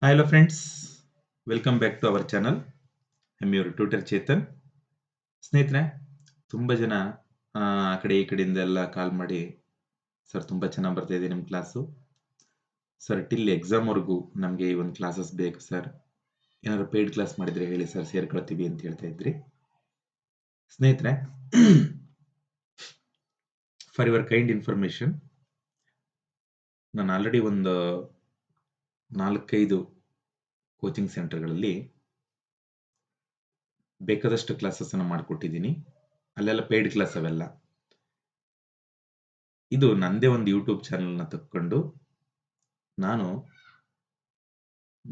Hi, hello friends. Welcome back to our channel. I'm your tutor Chetan. ಸ್ನೇಹಿತರೆ, ತುಂಬ ಜನ ಆ ಕಡೆ ಈ ಕಡೆಯಿಂದ ಎಲ್ಲ ಕಾಲ್ ಮಾಡಿ ಸರ್ ತುಂಬ ಚೆನ್ನಾಗಿ ಬರ್ತಾ ಇದೆ ನಿಮ್ಮ ಕ್ಲಾಸು. ಸರ್ ಟಿಲ್ ಎಕ್ಸಾಮ್ವರೆಗೂ ನಮಗೆ ಈ ಒಂದು ಕ್ಲಾಸಸ್ ಬೇಕು ಸರ್. ಏನಾದ್ರು ಪೇಯ್ಡ್ ಕ್ಲಾಸ್ ಮಾಡಿದರೆ ಹೇಳಿ ಸರ್, ಸೇರ್ಕೊಳ್ತೀವಿ ಅಂತ ಹೇಳ್ತಾ ಇದ್ರಿ. ಸ್ನೇಹಿತರೆ, ಫಾರ್ ಯುವರ್ ಕೈಂಡ್ ಇನ್ಫಾರ್ಮೇಷನ್, ನಾನು ಆಲ್ರೆಡಿ ಒಂದು 4-5 ಕೋಚಿಂಗ್ ಸೆಂಟರ್ಗಳಲ್ಲಿ ಬೇಕಾದಷ್ಟು ಕ್ಲಾಸಸ್ ಅನ್ನು ಮಾಡಿಕೊಟ್ಟಿದ್ದೀನಿ. ಅಲ್ಲೆಲ್ಲ ಪೇಯ್ಡ್ ಕ್ಲಾಸ್ ಅವೆಲ್ಲ. ಇದು ನಂದೇ ಒಂದು ಯೂಟ್ಯೂಬ್ ಚಾನಲ್ನ ತಕ್ಕೊಂಡು ನಾನು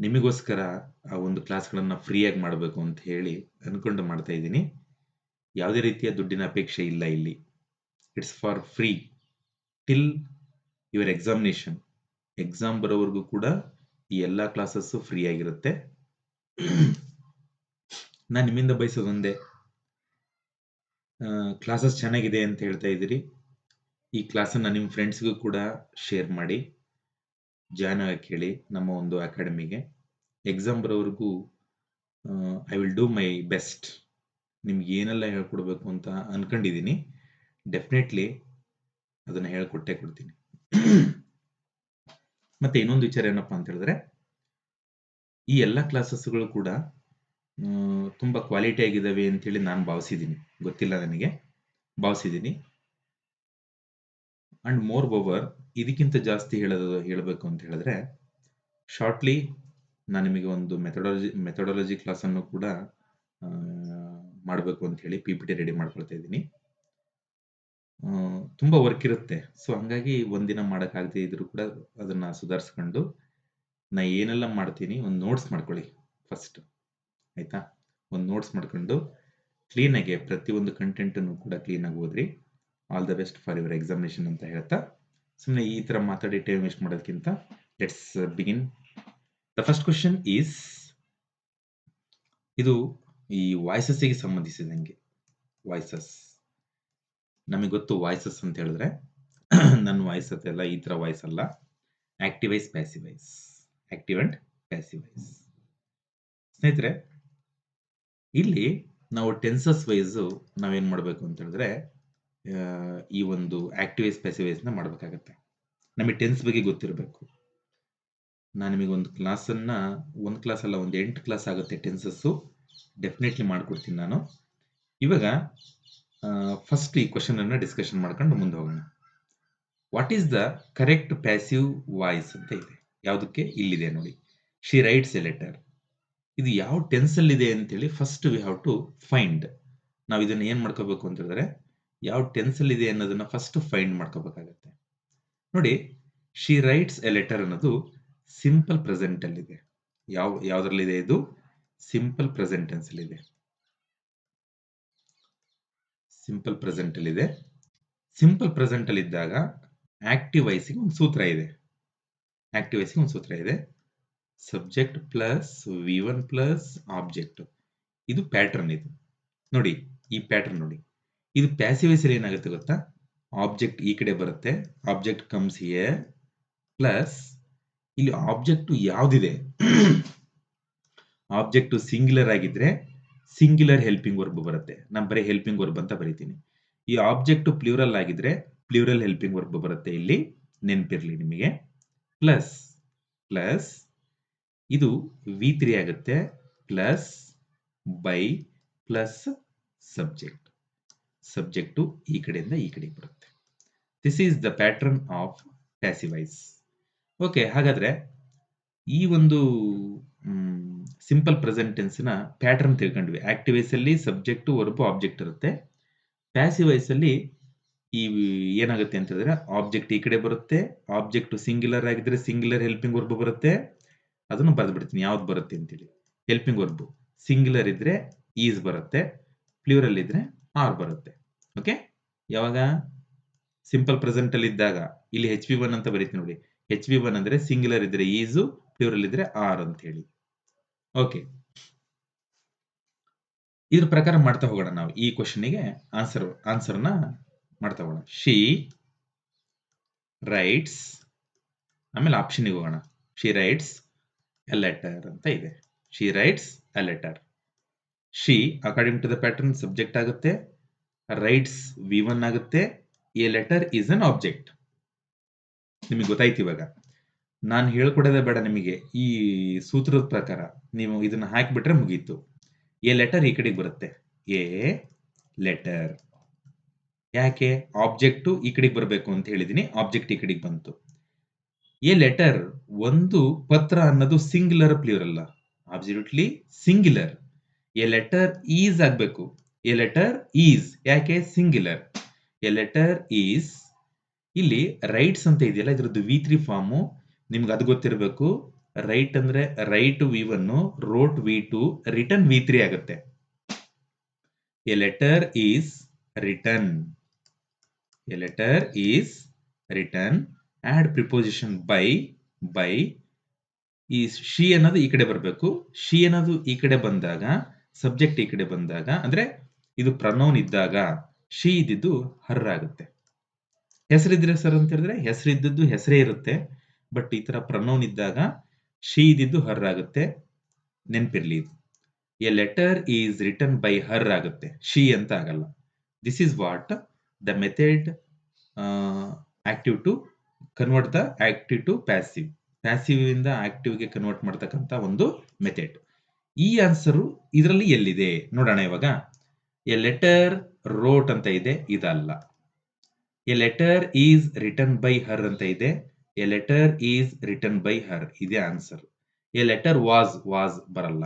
ನಿಮಗೋಸ್ಕರ ಆ ಒಂದು ಕ್ಲಾಸ್ಗಳನ್ನು ಫ್ರೀಯಾಗಿ ಮಾಡಬೇಕು ಅಂತ ಹೇಳಿ ಅನ್ಕೊಂಡು ಮಾಡ್ತಾ ಇದ್ದೀನಿ. ಯಾವುದೇ ರೀತಿಯ ದುಡ್ಡಿನ ಅಪೇಕ್ಷೆ ಇಲ್ಲ ಇಲ್ಲಿ. It's for free till your examination. Exam ಬರೋವರೆಗೂ ಕೂಡ ಈ ಎಲ್ಲ ಕ್ಲಾಸಸ್ಸು ಫ್ರೀ ಆಗಿರುತ್ತೆ. ನಾನು ನಿಮ್ಮಿಂದ ಬಯಸೋದು ಒಂದೇ, ಕ್ಲಾಸಸ್ ಚೆನ್ನಾಗಿದೆ ಅಂತ ಹೇಳ್ತಾ ಇದ್ದೀರಿ. ಈ ಕ್ಲಾಸನ್ನು ನಿಮ್ಮ ಫ್ರೆಂಡ್ಸ್ಗೂ ಕೂಡ ಶೇರ್ ಮಾಡಿ, ಜಾಯ್ನ್ ಆಗಕ್ಕೆ ಹೇಳಿ ನಮ್ಮ ಒಂದು ಅಕಾಡೆಮಿಗೆ. ಎಕ್ಸಾಮ್ ಬರೋವರೆಗೂ I will do my best. ನಿಮ್ಗೆ ಏನೆಲ್ಲ ಹೇಳ್ಕೊಡ್ಬೇಕು ಅಂತ ಅನ್ಕೊಂಡಿದ್ದೀನಿ, ಡೆಫಿನೆಟ್ಲಿ ಅದನ್ನು ಹೇಳ್ಕೊಟ್ಟೇ ಕೊಡ್ತೀನಿ. ಮತ್ತೆ ಇನ್ನೊಂದು ವಿಚಾರ ಏನಪ್ಪ ಅಂತ ಹೇಳಿದ್ರೆ, ಈ ಎಲ್ಲ ಕ್ಲಾಸಸ್ಗಳು ಕೂಡ ತುಂಬ ಕ್ವಾಲಿಟಿ ಆಗಿದ್ದಾವೆ ಅಂತೇಳಿ ನಾನು ಭಾವಿಸಿದ್ದೀನಿ. ಗೊತ್ತಿಲ್ಲ ನನಗೆ, ಭಾವಿಸಿದ್ದೀನಿ. ಅಂಡ್ ಮೋರ್ ಓವರ್, ಇದಕ್ಕಿಂತ ಜಾಸ್ತಿ ಹೇಳಬೇಕು ಅಂತ ಹೇಳಿದ್ರೆ, ಶಾರ್ಟ್ಲಿ ನಾನು ನಿಮಗೆ ಒಂದು ಮೆಥಡಾಲಜಿ ಕ್ಲಾಸನ್ನು ಕೂಡ ಮಾಡಬೇಕು ಅಂತ ಹೇಳಿ PPT ರೆಡಿ ಮಾಡ್ಕೊಳ್ತಾ ಇದ್ದೀನಿ. ತುಂಬ ವರ್ಕ್ ಇರುತ್ತೆ. ಸೊ ಹಂಗಾಗಿ ಒಂದಿನ ಮಾಡೋಕ್ಕಾಗದೇ ಇದ್ರೂ ಕೂಡ ಅದನ್ನು ಸುಧಾರಿಸ್ಕೊಂಡು ನಾ ಏನೆಲ್ಲ ಮಾಡ್ತೀನಿ ಒಂದು ನೋಟ್ಸ್ ಮಾಡ್ಕೊಳ್ಳಿ ಫಸ್ಟ್, ಆಯಿತಾ? ಒಂದು ನೋಟ್ಸ್ ಮಾಡ್ಕೊಂಡು ಕ್ಲೀನಾಗಿ ಪ್ರತಿಯೊಂದು ಕಂಟೆಂಟನ್ನು ಕೂಡ ಕ್ಲೀನಾಗಿ ಓದ್ರಿ. All the best for your examination ಅಂತ ಹೇಳ್ತಾ, ಸುಮ್ಮನೆ ಈ ಥರ ಮಾತಾಡಿ ಟೈಮ್ ವೇಸ್ಟ್ ಮಾಡೋದಕ್ಕಿಂತ let's begin. The first question is, ಇದು ಈ ವಾಯ್ಸಸ್ಸಿಗೆ ಸಂಬಂಧಿಸಿದಂಗೆ. ವಾಯ್ಸಸ್ ನಮಗೆ ಗೊತ್ತು. ವಾಯ್ಸಸ್ ಅಂತ ಹೇಳಿದ್ರೆ ನನ್ನ ವಾಯ್ಸ್ ಅಲ್ಲ, ಈ ಥರ ವಾಯ್ಸ್ ಅಲ್ಲ. Active voice, passive voice. Active and passive voice. ಸ್ನೇಹಿತರೆ, ಇಲ್ಲಿ ನಾವು ಟೆನ್ಸಸ್ ವೈಸು ನಾವೇನು ಮಾಡಬೇಕು ಅಂತ ಹೇಳಿದ್ರೆ, ಈ ಒಂದು ಆಕ್ಟಿವೈಸ್ ಪ್ಯಾಸಿವೈಸ್ನ ಮಾಡಬೇಕಾಗತ್ತೆ. ನಮಗೆ ಟೆನ್ಸ್ ಬಗ್ಗೆ ಗೊತ್ತಿರಬೇಕು. ನಾನು ನಿಮಗೆ ಒಂದು ಕ್ಲಾಸನ್ನು, ಒಂದು ಕ್ಲಾಸ್ ಅಲ್ಲ, ಒಂದು 8 ಕ್ಲಾಸ್ ಆಗುತ್ತೆ ಟೆನ್ಸಸ್ಸು. ಡೆಫಿನೆಟ್ಲಿ ಮಾಡಿಕೊಡ್ತೀನಿ ನಾನು. ಇವಾಗ ಫಸ್ಟ್ ಈ ಕ್ವಶನನ್ನು ಡಿಸ್ಕಷನ್ ಮಾಡ್ಕೊಂಡು ಮುಂದೆ ಹೋಗೋಣ. What is the correct passive voice ಅಂತ ಇದೆ. ಯಾವುದಕ್ಕೆ? ಇಲ್ಲಿದೆ ನೋಡಿ, ಶಿ ರೈಟ್ಸ್ ಎ ಲೆಟರ್. ಇದು ಯಾವ ಟೆನ್ಸಲ್ಲಿದೆ ಅಂತೇಳಿ first we have to find. ನಾವು ಇದನ್ನು ಏನು ಮಾಡ್ಕೋಬೇಕು ಅಂತ ಹೇಳಿದ್ರೆ, ಯಾವ ಟೆನ್ಸಲ್ಲಿದೆ ಅನ್ನೋದನ್ನು ಫಸ್ಟ್ ಫೈಂಡ್ ಮಾಡ್ಕೋಬೇಕಾಗತ್ತೆ. ನೋಡಿ, ಶಿ ರೈಟ್ಸ್ ಎ ಲೆಟರ್ ಅನ್ನೋದು ಸಿಂಪಲ್ ಪ್ರೆಸೆಂಟಲ್ಲಿದೆ. ಯಾವುದರಲ್ಲಿದೆ? ಇದು ಸಿಂಪಲ್ ಪ್ರೆಸೆಂಟ್ ಟೆನ್ಸಲ್ಲಿದೆ. ಸಿಂಪಲ್ ಪ್ರೆಸೆಂಟಲ್ಲಿದೆ. ಸಿಂಪಲ್ ಪ್ರೆಸೆಂಟಲ್ಲಿದ್ದಾಗ ಆಕ್ಟಿವ್ ವಾಯ್ಸಿಗೆ ಒಂದು ಸೂತ್ರ ಇದೆ. ಆಕ್ಟಿವ್ ವಾಯ್ಸಿಗೆ ಒಂದು ಸೂತ್ರ ಇದೆ. Subject plus V1 plus object. ಇದು ಪ್ಯಾಟರ್ನ್. ಇದು ನೋಡಿ, ಈ ಪ್ಯಾಟರ್ನ್ ನೋಡಿ. ಇದು ಪ್ಯಾಸಿವ್ ವಾಯ್ಸಲ್ಲಿ ಏನಾಗುತ್ತೆ ಗೊತ್ತಾ? ಆಬ್ಜೆಕ್ಟ್ ಈ ಕಡೆ ಬರುತ್ತೆ, ಆಬ್ಜೆಕ್ಟ್ ಕಮ್ಸ್ ಹಿಯರ್, ಪ್ಲಸ್ ಇಲ್ಲಿ ಆಬ್ಜೆಕ್ಟ್ ಯಾವುದಿದೆ, ಆಬ್ಜೆಕ್ಟ್ ಸಿಂಗ್ಯುಲರ್ ಆಗಿದ್ರೆ ಸಿಂಗ್ಯುಲರ್ ಹೆಲ್ಪಿಂಗ್ ವರ್ಬ್ ಬರುತ್ತೆ. ನಾನು ಬರೀ ಹೆಲ್ಪಿಂಗ್ ವರ್ಬ್ ಅಂತ ಬರೀತೀನಿ. ಈ ಆಬ್ಜೆಕ್ಟ್ ಪ್ಲೂರಲ್ ಆಗಿದ್ರೆ ಪ್ಲೂರಲ್ ಹೆಲ್ಪಿಂಗ್ ವರ್ಬ್ ಬರುತ್ತೆ. ಇಲ್ಲಿ ನೆನಪಿರ್ಲಿ ನಿಮಗೆ. ಪ್ಲಸ್ ಪ್ಲಸ್ ಇದು V3 ಆಗುತ್ತೆ, plus by plus subject. Subject ಈ ಕಡೆಯಿಂದ ಈ ಕಡೆಗೆ ಬರುತ್ತೆ. This is the pattern of passive voice. Okay, ಹಾಗಾದ್ರೆ ಈ ಒಂದು ಸಿಂಪಲ್ ಪ್ರೆಸೆಂಟ್ ಟೆನ್ಸ್ನ ಪ್ಯಾಟರ್ನ್ ತಿಳ್ಕೊಂಡ್ವಿ. ಆಕ್ಟಿವ್ ವಾಯ್ಸಲ್ಲಿ ಸಬ್ಜೆಕ್ಟು ವರ್ಬ್ ಆಬ್ಜೆಕ್ಟ್ ಇರುತ್ತೆ. ಪ್ಯಾಸಿವ್ ವಾಯ್ಸಲ್ಲಿ ಈ ಏನಾಗುತ್ತೆ ಅಂತ ಹೇಳಿದ್ರೆ, ಆಬ್ಜೆಕ್ಟ್ ಈ ಕಡೆ ಬರುತ್ತೆ, ಆಬ್ಜೆಕ್ಟ್ ಸಿಂಗ್ಯುಲರ್ ಆಗಿದ್ರೆ ಸಿಂಗ್ಯುಲರ್ ಹೆಲ್ಪಿಂಗ್ ವರ್ಬ್ ಬರುತ್ತೆ. ಅದನ್ನು ಬರೆದು ಬಿಡ್ತೀನಿ ಯಾವ್ದು ಬರುತ್ತೆ ಅಂತೇಳಿ. ಹೆಲ್ಪಿಂಗ್ ವರ್ಬ್ ಸಿಂಗ್ಯುಲರ್ ಇದ್ರೆ ಈಸ್ ಬರುತ್ತೆ, ಪ್ಲೂರಲ್ ಇದ್ರೆ ಆರ್ ಬರುತ್ತೆ. ಓಕೆ, ಯಾವಾಗ ಸಿಂಪಲ್ ಪ್ರೆಸೆಂಟ್ ಅಲ್ಲಿ ಇದ್ದಾಗ ಇಲ್ಲಿ HV1 ಅಂತ ಬರೀತೀನಿ ನೋಡಿ. HV1 ಅಂದ್ರೆ ಸಿಂಗ್ಯುಲರ್ ಇದ್ರೆ ಈಸು, ಪ್ಲೂರಲ್ ಇದ್ರೆ ಆರ್ ಅಂತ ಹೇಳಿ. ಓಕೆ, ಇದ್ರ ಪ್ರಕಾರ ಮಾಡ್ತಾ ಹೋಗೋಣ. ನಾವು ಈ ಕ್ವಶನ್ಗೆ ಆನ್ಸರ್ನ ಮಾಡ್ತಾ ಹೋಗೋಣ. ಶಿ ರೈಟ್ಸ್, ಆಮೇಲೆ ಆಪ್ಷನ್ಗೆ ಹೋಗೋಣ. ಶಿ ರೈಟ್ಸ್ ಎ ಲೆಟರ್ ಅಂತ ಇದೆ. She writes a letter. She according to the pattern subject ಆಗುತ್ತೆ, ರೈಟ್ಸ್ V1 ಆಗುತ್ತೆ, a letter is an object. ನಿಮಗೆ ಗೊತ್ತಾಯ್ತು ಇವಾಗ. ನಾನು ಹೇಳ್ಕೊಡೋದೇ ಬೇಡ ನಿಮಗೆ, ಈ ಸೂತ್ರದ ಪ್ರಕಾರ ನೀವು ಇದನ್ನ ಹಾಕಿಬಿಟ್ರೆ ಮುಗೀತು. ಎ ಲೆಟರ್ ಈ ಕಡೆಗೆ ಬರುತ್ತೆ, ಎ ಲೆಟರ್. ಯಾಕೆ? ಆಬ್ಜೆಕ್ಟ್ ಈ ಕಡೆಗೆ ಬರಬೇಕು ಅಂತ ಹೇಳಿದೀನಿ, ಆಬ್ಜೆಕ್ಟ್ ಈ ಕಡೆಗೆ ಬಂತು. ಎ ಲೆಟರ್, ಒಂದು ಪತ್ರ ಅನ್ನೋದು singular plural, absolutely singular. A letter is ಆಗ್ಬೇಕು. ಎ ಲೆಟರ್ ಈಸ್, ಯಾಕೆ? ಸಿಂಗ್ಯುಲರ್. A letter is. ಇಲ್ಲಿ ರೈಟ್ಸ್ ಅಂತ ಇದೆಯಲ್ಲ, ಇದ್ರದ್ದು V3 ಫಾರ್ಮು ನಿಮ್ಗೆ ಅದು ಗೊತ್ತಿರಬೇಕು. ರೈಟ್ ಅಂದ್ರೆ right V1, wrote V2, written V3 ಆಗುತ್ತೆ. A letter is written. A letter is written. Add preposition by. ಈ ಶಿ ಅನ್ನೋದು ಈ ಕಡೆ ಬರಬೇಕು. ಶಿ ಅನ್ನೋದು ಈ ಕಡೆ ಬಂದಾಗ, ಸಬ್ಜೆಕ್ಟ್ ಈ ಕಡೆ ಬಂದಾಗ, ಅಂದ್ರೆ ಇದು ಪ್ರನೌನ್ ಇದ್ದಾಗ ಶಿ ಇದ್ದಿದ್ದು ಹರ್ ಆಗುತ್ತೆ. ಹೆಸರಿದ್ರೆ ಸರ್ ಅಂತ ಹೇಳಿದ್ರೆ ಹೆಸರಿದ್ದದ್ದು ಹೆಸರೇ ಇರುತ್ತೆ, ಬಟ್ ಈ ತರ ಪ್ರನೌನ್ ಇದ್ದಾಗ ಶಿ ಇದ್ದಿದ್ದು ಹರ್ ಆಗುತ್ತೆ. ನೆನ್ಪಿರ್ಲಿ ಇದು. A letter is written by her ಆಗುತ್ತೆ, ಶಿ ಅಂತ ಆಗಲ್ಲ. This is what the method active to convert the active to passive. Passive ಇಂದ ಆಕ್ಟಿವ್ ಗೆ ಕನ್ವರ್ಟ್ ಮಾಡ್ತಕ್ಕಂತ ಒಂದು ಮೆಥಡ್. ಈ ಆನ್ಸರ್ ಇದರಲ್ಲಿ ಎಲ್ಲಿದೆ ನೋಡೋಣ ಇವಾಗ. ಎ ಲೆಟರ್ ರೋಟ್ ಅಂತ ಇದೆ, ಇದಲ್ಲ. A letter is written by ಹರ್ ಅಂತ ಇದೆ, A letter is written by ಹರ್ ಇದೆ ಆನ್ಸರ್. ಎ ಲೆಟರ್ ವಾಸ್ ಬರಲ್ಲ.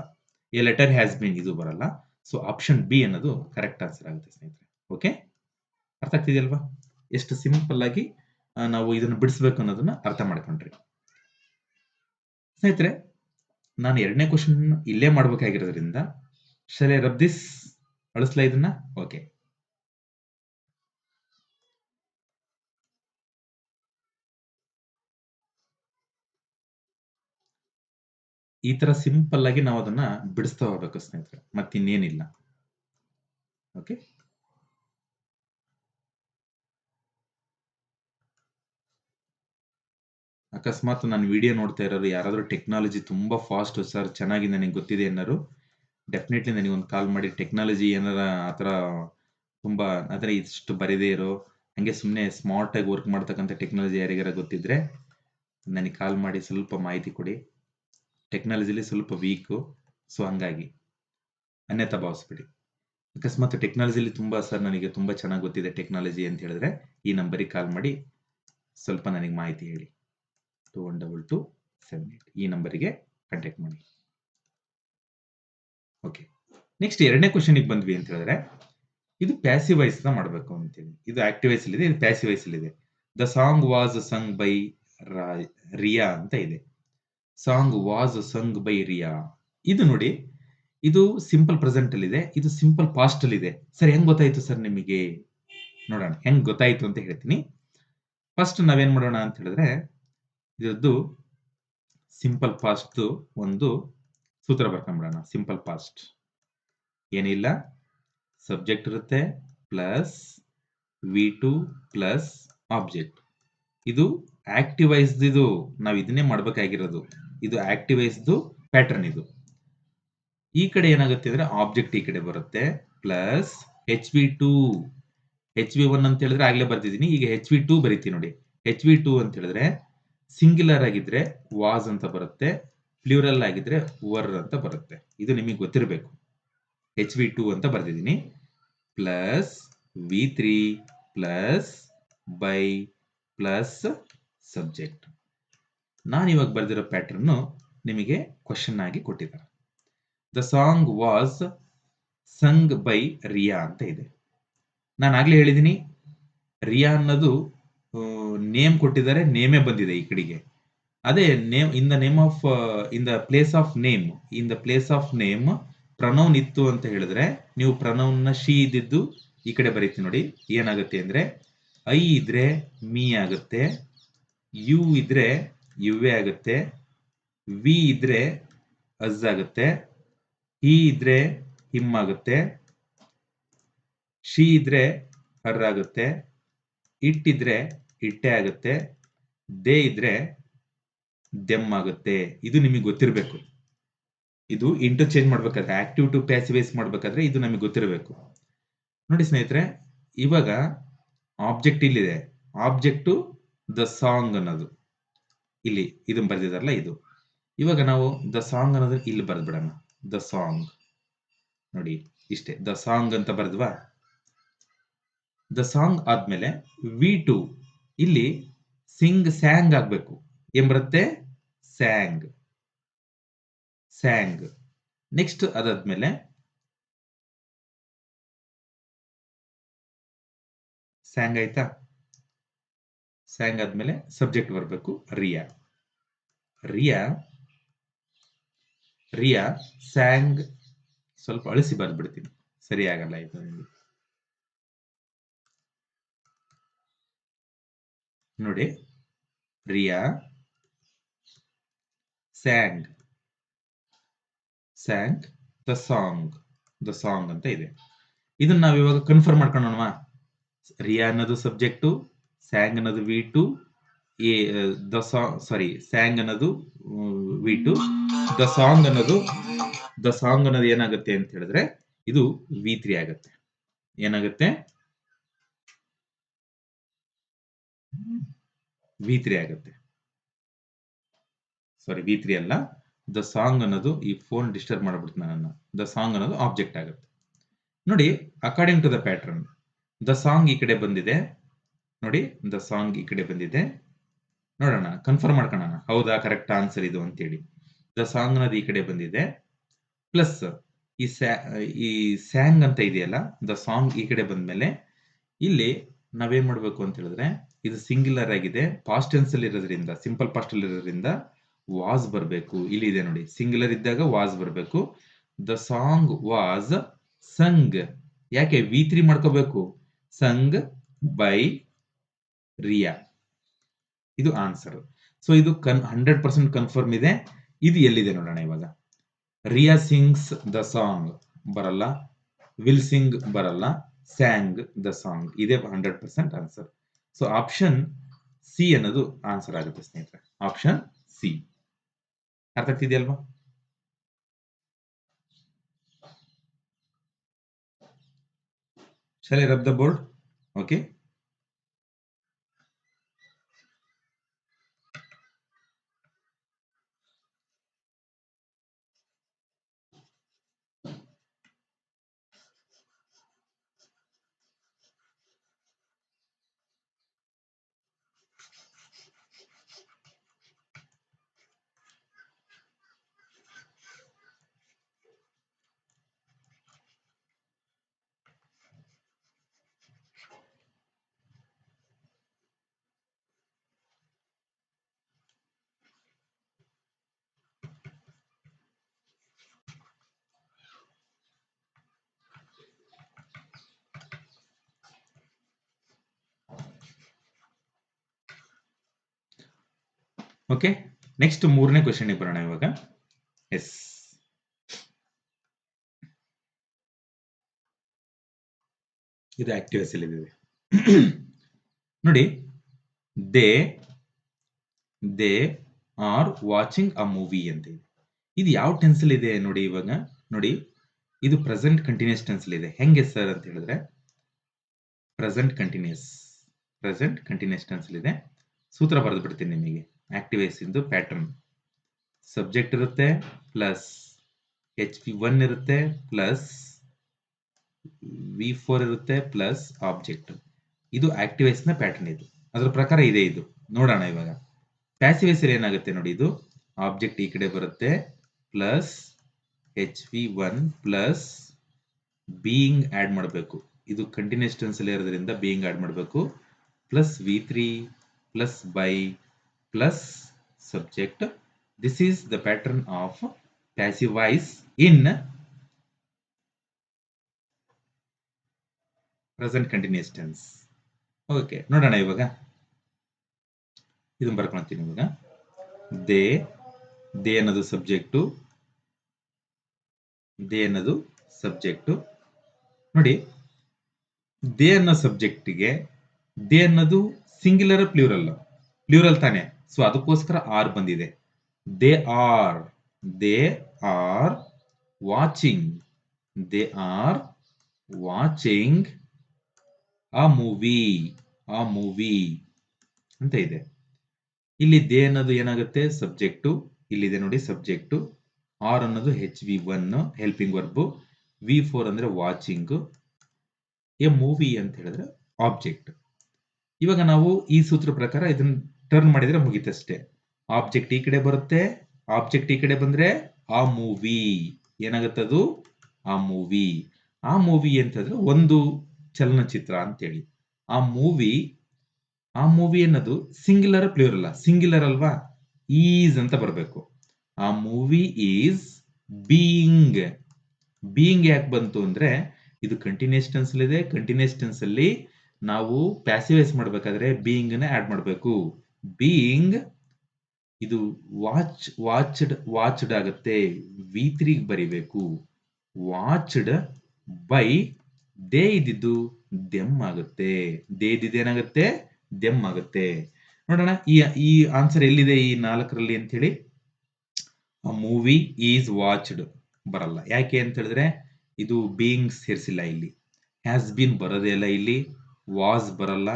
ಎ ಲೆಟರ್ ಹ್ಯಾಸ್ ಬೀನ್ ಇದು ಬರಲ್ಲ. ಸೊ ಆಪ್ಷನ್ ಬಿ ಅನ್ನೋದು ಕರೆಕ್ಟ್ ಆನ್ಸರ್ ಆಗುತ್ತೆ ಸ್ನೇಹಿತರೆ. ಓಕೆ, ಅರ್ಥ ಆಗ್ತಿದೆಯಲ್ವಾ? ಎಷ್ಟು ಸಿಂಪಲ್ ಆಗಿ ನಾವು ಇದನ್ನು ಬಿಡಿಸ್ಬೇಕು ಅನ್ನೋದನ್ನ ಅರ್ಥ ಮಾಡ್ಕೊಂಡ್ರಿ ಸ್ನೇಹಿತರೆ. ನಾನು ಎರಡನೇ ಕ್ವಶನ್ ಇಲ್ಲೇ ಮಾಡ್ಬೇಕಾಗಿರೋದ್ರಿಂದ ಶಲ್ ಐ ರಬ್ ದಿಸ್, ಅಳಿಸ್ಲಾ ಇದನ್ನ? ಓಕೆ. ಈ ತರ ಸಿಂಪಲ್ ಆಗಿ ನಾವು ಅದನ್ನ ಬಿಡಿಸ್ತಾ ಹೋಗ್ಬೇಕು ಸ್ನೇಹಿತರೆ, ಮತ್ತಿನ್ನೇನಿಲ್ಲ. ಓಕೆ, ಅಕಸ್ಮಾತ್ ನಾನು ವಿಡಿಯೋ ನೋಡ್ತಾ ಇರೋರು ಯಾರಾದ್ರೂ ಟೆಕ್ನಾಲಜಿ ತುಂಬಾ ಫಾಸ್ಟ್ ಸರ್, ಚೆನ್ನಾಗಿ ನನಗೆ ಗೊತ್ತಿದೆ ಅನ್ನೋರು ಡೆಫಿನೆಟ್ಲಿ ನನಗೆ ಒಂದು ಕಾಲ್ ಮಾಡಿ. ಟೆಕ್ನಾಲಜಿ ಏನಾರ ಆತರ ತುಂಬಾ ಅಂದ್ರೆ ಇಷ್ಟು ಬರೀದೇ ಇರೋ, ಹಂಗೆ ಸುಮ್ಮನೆ ಸ್ಮಾರ್ಟ್ ಆಗಿ ವರ್ಕ್ ಮಾಡ್ತಕ್ಕಂಥ ಟೆಕ್ನಾಲಜಿ ಯಾರಿಗಾರ ಗೊತ್ತಿದ್ರೆ ನನಗೆ ಕಾಲ್ ಮಾಡಿ ಸ್ವಲ್ಪ ಮಾಹಿತಿ ಕೊಡಿ. ಟೆಕ್ನಾಲಜಿಲಿ ಸ್ವಲ್ಪ ವೀಕು, ಸೊ ಹಂಗಾಗಿ ಅನ್ಯತಾ ಭಾವಿಸ್ಬಿಡಿ. ಅಕಸ್ಮಾತ್ ಟೆಕ್ನಾಲಜಿಲಿ ತುಂಬಾ ಸರ್ ನನಗೆ ತುಂಬಾ ಚೆನ್ನಾಗಿ ಗೊತ್ತಿದೆ ಟೆಕ್ನಾಲಜಿ ಅಂತ ಹೇಳಿದ್ರೆ ಈ ನಂಬರಿಗೆ ಕಾಲ್ ಮಾಡಿ ಸ್ವಲ್ಪ ನನಗೆ ಮಾಹಿತಿ ಹೇಳಿ. 212278 ಈ ನಂಬರಿಗೆ ಕಾಂಟ್ಯಾಕ್ಟ್ ಮಾಡಿ. ಓಕೆ, ನೆಕ್ಸ್ಟ್ ಎರಡನೇ ಕ್ವಶನ್ ಬಂದ್ವಿ ಅಂತ ಹೇಳಿದ್ರೆ, ಇದು ಪ್ಯಾಸಿವ್ ವಾಯ್ಸ್ ಮಾಡಬೇಕು ಅಂತೇಳಿ. ಇದು ಆಕ್ಟಿವ್ ವಾಯ್ಸ್ ಇದೆ, ಇದು ಪ್ಯಾಸಿವ್ ವಾಯ್ಸ್ ಇದೆ. The song was sung by Riya ಅಂತ ಇದೆ. Song was sung by Riya. ಇದು ನೋಡಿ, ಇದು ಸಿಂಪಲ್ ಪ್ರೆಸೆಂಟ್ ಅಲ್ಲಿ ಇದೆ, ಇದು ಸಿಂಪಲ್ ಪಾಸ್ಟ್ ಅಲ್ಲಿ ಇದೆ. ಸರ್ ಹೆಂಗ್ ಗೊತ್ತಾಯ್ತು ಸರ್ ನಿಮಗೆ? ನೋಡೋಣ ಹೆಂಗ್ ಗೊತ್ತಾಯ್ತು ಅಂತ ಹೇಳ್ತೀನಿ. ಫಸ್ಟ್ ನಾವೇನ್ ಮಾಡೋಣ ಅಂತ ಹೇಳಿದ್ರೆ, ಇದರದ್ದು ಸಿಂಪಲ್ ಪಾಸ್ಟ್ ಒಂದು ಸೂತ್ರ ಬರ್ಕೊಂಡ್ಬಿಡೋಣ. ಸಿಂಪಲ್ ಪಾಸ್ಟ್ ಏನಿಲ್ಲ, ಸಬ್ಜೆಕ್ಟ್ ಇರುತ್ತೆ ಪ್ಲಸ್ V2 ಪ್ಲಸ್ ಆಬ್ಜೆಕ್ಟ್. ಇದು ಆಕ್ಟಿವ್ ವಾಯ್ಸ್, ಇದು ನಾವು ಇದನ್ನೇ ಮಾಡ್ಬೇಕಾಗಿರೋದು. ಇದು ಆಕ್ಟಿವ್ ವಾಯ್ಸ್ ಪ್ಯಾಟರ್ನ್. ಇದು ಈ ಕಡೆ ಏನಾಗುತ್ತೆ ಅಂದ್ರೆ ಆಬ್ಜೆಕ್ಟ್ ಈ ಕಡೆ ಬರುತ್ತೆ ಪ್ಲಸ್ HV2. HV1 ಅಂತ ಹೇಳಿದ್ರೆ ಆಗ್ಲೇ ಬರ್ತಿದ್ದೀನಿ, ಈಗ HV2 ಬರೀತೀನಿ ನೋಡಿ. HV2 ಅಂತ ಹೇಳಿದ್ರೆ ಸಿಂಗ್ಯುಲರ್ ಆಗಿದ್ರೆ ವಾಸ್ ಅಂತ ಬರುತ್ತೆ, ಪ್ಲೂರಲ್ ಆಗಿದ್ರೆ ವರ್ ಅಂತ ಬರುತ್ತೆ. ಇದು ನಿಮಗೆ ಗೊತ್ತಿರಬೇಕು. HV2 ಅಂತ ಬರ್ತಿದ್ದೀನಿ plus V3 plus by plus subject. ನಾನು ಇವಾಗ ಬರ್ದಿರೋ ಪ್ಯಾಟರ್ನ್ ನಿಮಗೆ ಕ್ವಶನ್ ಆಗಿ ಕೊಟ್ಟಿದ್ದಾರೆ. The song was sung by Riya ಅಂತ ಇದೆ. ನಾನು ಆಗ್ಲೇ ಹೇಳಿದ್ದೀನಿ, ರಿಯಾ ಅನ್ನೋದು ನೇಮ್ ಕೊಟ್ಟಿದ್ದಾರೆ, ನೇಮೇ ಬಂದಿದೆ ಈ ಕಡೆಗೆ. ಅದೇ name in the name of in the place of name, in the place of name pronoun ಇತ್ತು ಅಂತ ಹೇಳಿದ್ರೆ ನೀವು ಪ್ರನೌನ್ ನ ಶಿ ಇದ್ದಿದ್ದು ಈ ಕಡೆ ಬರೀತೀವಿ ನೋಡಿ. ಏನಾಗುತ್ತೆ ಅಂದ್ರೆ ಐ ಇದ್ರೆ ಮೀ ಆಗುತ್ತೆ, ಯು ಇದ್ರೆ ಯುವೆ ಆಗುತ್ತೆ, ವಿ ಇದ್ರೆ ಅಜ್ ಆಗುತ್ತೆ, ಹಿ ಇದ್ರೆ ಹಿಮ್ ಆಗುತ್ತೆ, ಶಿ ಇದ್ರೆ ಹರ್ ಆಗುತ್ತೆ, ಇಟ್ ಇದ್ರೆ ಇಟ್ಟೆ ಆಗುತ್ತೆ, ದೇ ಇದ್ರೆ ದೆಮ್ ಆಗುತ್ತೆ. ಇದು ನಿಮಗೆ ಗೊತ್ತಿರಬೇಕು. ಇದು ಇಂಟರ್ಚೇಂಜ್ ಮಾಡ್ಬೇಕಾದ್ರೆ ಆಕ್ಟಿವ್ ಟು ಪ್ಯಾಸಿವೈಸ್ ಮಾಡ್ಬೇಕಾದ್ರೆ ಇದು ನಮಗೆ ಗೊತ್ತಿರಬೇಕು. ನೋಡಿ ಸ್ನೇಹಿತರೆ, ಇವಾಗ ಆಬ್ಜೆಕ್ಟ್ ಇಲ್ಲಿದೆ. ಆಬ್ಜೆಕ್ಟು ದ ಸಾಂಗ್ ಅನ್ನೋದು ಇಲ್ಲಿ ಇದನ್ನ ಬರ್ದಿದಾರಲ್ಲ ಇದು. ಇವಾಗ ನಾವು ದ ಸಾಂಗ್ ಅನ್ನೋದು ಇಲ್ಲಿ ಬರ್ದ್ಬಿಡೋಣ. ದ ಸಾಂಗ್ ನೋಡಿ ಇಷ್ಟೇ, ದ ಸಾಂಗ್ ಅಂತ ಬರ್ದ್ವಾ. ದ ಸಾಂಗ್ ಆದ್ಮೇಲೆ V2 ಇಲ್ಲಿ ಸ್ಯಾಂಗ್ ಆಗ್ಬೇಕು. ಏನ್ ಬರುತ್ತೆ? ಸ್ಯಾಂಗ್. ಸ್ಯಾಂಗ್. ನೆಕ್ಸ್ಟ್ ಅದಾದ್ಮೇಲೆ ಸ್ಯಾಂಗ್ ಆಯ್ತಾ? ಸ್ಯಾಂಗ್ ಆದ್ಮೇಲೆ ಸಬ್ಜೆಕ್ಟ್ ಬರಬೇಕು ರಿಯಾ. ರಿಯಾ ಸ್ಯಾಂಗ್. ಸ್ವಲ್ಪ ಅಳಿಸಿ ಬರ್ದ್ಬಿಡ್ತೀನಿ, ಸರಿ ಆಗಲ್ಲ ಇದು. ನೋಡಿ, ರಿಯಾ ಸ್ಯಾಂಗ್ ದ ಸಾಂಗ್ ಅಂತ ಇದೆ. ಇದನ್ನ ನಾವು ಇವಾಗ ಕನ್ಫರ್ಮ್ ಮಾಡ್ಕೊಳ್ಳೋಣವಾ? ರಿಯಾ ಅನ್ನೋದು ಸಬ್ಜೆಕ್ಟು, ಸ್ಯಾಂಗ್ ಅನ್ನೋದು V2, ಸ್ಯಾಂಗ್ ಅನ್ನೋದು V2, ದ ಸಾಂಗ್ ಅನ್ನೋದು ಏನಾಗುತ್ತೆ ಅಂತ ಹೇಳಿದ್ರೆ ಇದು V3 ಆಗುತ್ತೆ. ಏನಾಗುತ್ತೆ? V3 ಆಗುತ್ತೆ. ಸಾರಿ, V3 ಅಲ್ಲ, ದ ಸಾಂಗ್ ಅನ್ನೋದು, ಈ ಫೋನ್ ಡಿಸ್ಟರ್ಬ್ ಮಾಡ್ಬಿಡ್ತು ನನ್ನ. ದ ಸಾಂಗ್ ಅನ್ನೋದು ಆಬ್ಜೆಕ್ಟ್ ಆಗುತ್ತೆ. ನೋಡಿ, according to the pattern the song ಈ ಕಡೆ ಬಂದಿದೆ. ನೋಡಿ, ದ ಸಾಂಗ್ ಈ ಕಡೆ ಬಂದಿದೆ. ನೋಡೋಣ, ಕನ್ಫರ್ಮ್ ಮಾಡ್ಕೊಳ್ಳೋಣ, ಹೌದಾ ಕರೆಕ್ಟ್ ಆನ್ಸರ್ ಇದು ಅಂತೇಳಿ. ದ ಸಾಂಗ್ ಅನ್ನೋದು ಈ ಕಡೆ ಬಂದಿದೆ, ಪ್ಲಸ್ ಈ ಸ್ಯಾಂಗ್ ಅಂತ ಇದೆಯಲ್ಲ, ದ ಸಾಂಗ್ ಈ ಕಡೆ ಬಂದ್ಮೇಲೆ ಇಲ್ಲಿ ನಾವೇನ್ ಮಾಡ್ಬೇಕು ಅಂತ ಹೇಳಿದ್ರೆ, ಇದು ಸಿಂಗ್ಯುಲರ್ ಆಗಿದೆ, ಪಾಸ್ಟ್ ಟೆನ್ಸ್ ಅಲ್ಲಿ ಇರೋದ್ರಿಂದ, ಸಿಂಪಲ್ ಪಾಸ್ಟ್ ಅಲ್ಲಿ ಇರೋದ್ರಿಂದ ವಾಸ್ ಬರಬೇಕು. ಇಲ್ಲಿ ಇದೆ ನೋಡಿ, ಸಿಂಗ್ಯುಲರ್ ಇದ್ದಾಗ ವಾಸ್ ಬರಬೇಕು. ದ ಸಾಂಗ್ ವಾಸ್ ಸಂಗ್. ಯಾಕೆ V3 ಮಾಡ್ಕೋಬೇಕು? ಸಂಗ್ ಬೈ ರಿಯಾ. ಇದು ಆನ್ಸರ್. ಸೊ ಇದು 100% ಕನ್ಫರ್ಮ್ ಇದೆ. ಇದು ಎಲ್ಲಿದೆ ನೋಡೋಣ ಇವಾಗ. ರಿಯಾ ಸಿಂಗ್ಸ್ ದ ಸಾಂಗ್ ಬರಲ್ಲ, ವಿಲ್ ಸಿಂಗ್ ಬರಲ್ಲ, ಸ್ಯಾಂಗ್ ದ ಸಾಂಗ್ ಇದೆ 100% ಆನ್ಸರ್. ಸೊ ಆಪ್ಷನ್ ಸಿ ಅನ್ನೋದು ಆನ್ಸರ್ ಆಗುತ್ತೆ ಸ್ನೇಹಿತರೆ. Option C. ಅರ್ಥ ಆಗ್ತಿದೆಯಲ್ವಾ? Shall I rub the board? Okay. Okay, next 3ನೇ ಕ್ವೆಶ್ಚನ್ ಬರೋಣ ಇವಾಗ. ಎಸ್, ಇದು ಆಕ್ಟಿವ್ ಎಸ್ ಇದೆ. ನೋಡಿ, they are watching a movie ಅಂತ ಇದೆ. ಇದು ಯಾವ ಟೆನ್ಸ್ ಅಲ್ಲಿ ಇದೆ ನೋಡಿ. ಇವಾಗ ನೋಡಿ, ಇದು ಪ್ರೆಸೆಂಟ್ ಕಂಟಿನ್ಯೂಸ್ ಟೆನ್ಸ್ ಅಲ್ಲಿ ಇದೆ. ಹೆಂಗೆ ಸರ್ ಅಂತ ಹೇಳಿದ್ರೆ, ಪ್ರೆಸೆಂಟ್ ಕಂಟಿನ್ಯೂಸ್ ಟೆನ್ಸ್ ಅಲ್ಲಿ ಇದೆ. ಸೂತ್ರ ಬರೆದು ಬಿಡ್ತೀನಿ ನಿಮಗೆ. ಆಕ್ಟಿವ್ ಎಸ್ ಇಂದು ಪ್ಯಾಟರ್ನ್, ಸಬ್ಜೆಕ್ಟ್ ಇರುತ್ತೆ, ಪ್ಲಸ್ HV1 ಇರುತ್ತೆ, ಪ್ಲಸ್ V4 ಇರುತ್ತೆ, ಪ್ಲಸ್ ಆಬ್ಜೆಕ್ಟ್. ಇದು ಆಕ್ಟಿವ್ ಎಸ್ ನ ಪ್ಯಾಟರ್ನ್. ಇದು ಅದರ ಪ್ರಕಾರ ಇದೆ. ಇದು ನೋಡೋಣ ಇವಾಗ. ಪ್ಯಾಸಿವ್ ಎಸ್ ಏನಾಗುತ್ತೆ ನೋಡಿ, ಇದು ಆಬ್ಜೆಕ್ಟ್ ಈ ಕಡೆ ಬರುತ್ತೆ, plus HV1 plus being add ಮಾಡಬೇಕು. ಇದು ಕಂಟಿನ್ಯೂಸ್ ಟೆನ್ಸ್ ಅಲ್ಲಿ ಇರೋದ್ರಿಂದ ಬೀಯಿಂಗ್ ಆಡ್ ಮಾಡಬೇಕು, plus V3 plus by plus subject. This is the pattern of passive voice in present continuous tense. Okay, ನೋಡೋಣ ಇವಾಗ. ಇದನ್ನ ಬರ್ಕೊಳ್ತೀನಿ ಇವಾಗ. ದೇ ಅನ್ನೋದು ಸಬ್ಜೆಕ್ಟು. ನೋಡಿ, ದೇ ಅನ್ನೋ ಸಬ್ಜೆಕ್ಟಿಗೆ ದೇ ಅನ್ನೋದು ಸಿಂಗ್ಯುಲರ್ ಪ್ಲೂರಲ್ ತಾನೆ. ಸೊ ಅದಕ್ಕೋಸ್ಕರ ಆರ್ ಬಂದಿದೆ. They are they are watching they are watching a movie a movie ಅಂತ ಇದೆ. ಇಲ್ಲಿ ದೇ ಅನ್ನೋದು ಏನಾಗುತ್ತೆ ಸಬ್ಜೆಕ್ಟು, ಇಲ್ಲಿದೆ ನೋಡಿ ಸಬ್ಜೆಕ್ಟು. ಆರ್ ಅನ್ನೋದು HV1 ಹೆಲ್ಪಿಂಗ್ ವರ್ಬ್, V4 ಅಂದ್ರೆ ವಾಚಿಂಗ್, ಎ ಮೂವಿ ಅಂತ ಹೇಳಿದ್ರೆ ಆಬ್ಜೆಕ್ಟ್. ಇವಾಗ ನಾವು ಈ ಸೂತ್ರ ಪ್ರಕಾರ ಇದನ್ನ ಟರ್ನ್ ಮಾಡಿದ್ರೆ ಮುಗಿತಷ್ಟೇ. ಆಬ್ಜೆಕ್ಟ್ ಈ ಕಡೆ ಬರುತ್ತೆ, ಆಬ್ಜೆಕ್ಟ್ ಈ ಕಡೆ ಬಂದ್ರೆ ಆ ಮೂವಿ ಏನಾಗುತ್ತದು ಆ ಮೂವಿ. ಆ ಮೂವಿ ಅಂತಂದ್ರೆ ಒಂದು ಚಲನಚಿತ್ರ ಅಂತೇಳಿ. ಆ ಮೂವಿ ಅನ್ನೋದು ಸಿಂಗ್ಯುಲರ್ ಪ್ಲೂರಲ್ ಅಲ್ಲ, ಸಿಂಗ್ಯುಲರ್ ಅಲ್ವಾ, ಈಸ್ ಅಂತ ಬರಬೇಕು. ಆ ಮೂವಿ ಈಸ್ ಬೀಯಿಂಗ್. ಬೀಯಿಂಗ್ ಯಾಕೆ ಬಂತು ಅಂದ್ರೆ ಇದು ಕಂಟಿನ್ಯೂಸ್ ಟೆನ್ಸ್ ಇದೆ. ಕಂಟಿನ್ಯೂಸ್ ಟೆನ್ಸ್ ಅಲ್ಲಿ ನಾವು ಪ್ಯಾಸಿವೈಸ್ ಮಾಡಬೇಕಾದ್ರೆ ಬೀಯಿಂಗ್ ನ ಆಡ್ ಮಾಡಬೇಕು. ಬೀಯಿಂಗ್ ಇದು ವಾಚ್ಡ್ ಆಗುತ್ತೆ, V3 ಬರಿಬೇಕು. ವಾಚ್ಡ್ ಬೈ ದೇ ಇದ್ದಿದ್ದು ದೆಮ್ ಆಗುತ್ತೆ. ದೇ ಇದ್ದಿದ್ದು ಏನಾಗುತ್ತೆ ದೆಮ್ ಆಗುತ್ತೆ. ನೋಡೋಣ ಈ ಆನ್ಸರ್ ಎಲ್ಲಿದೆ ಈ 4ರಲ್ಲಿ ಅಂತ ಹೇಳಿ. ಆ ಮೂವಿ ಈಸ್ ವಾಚ್ಡ್ ಬರಲ್ಲ. ಯಾಕೆ ಅಂತ ಹೇಳಿದ್ರೆ ಇದು ಬೀಯಿಂಗ್ ಸೇರಿಸಿಲ್ಲ ಇಲ್ಲಿ. ಹ್ಯಾಸ್ ಬೀನ್ ಬರೋದೇ ಇಲ್ಲ ಇಲ್ಲಿ. ವಾಸ್ ಬರಲ್ಲ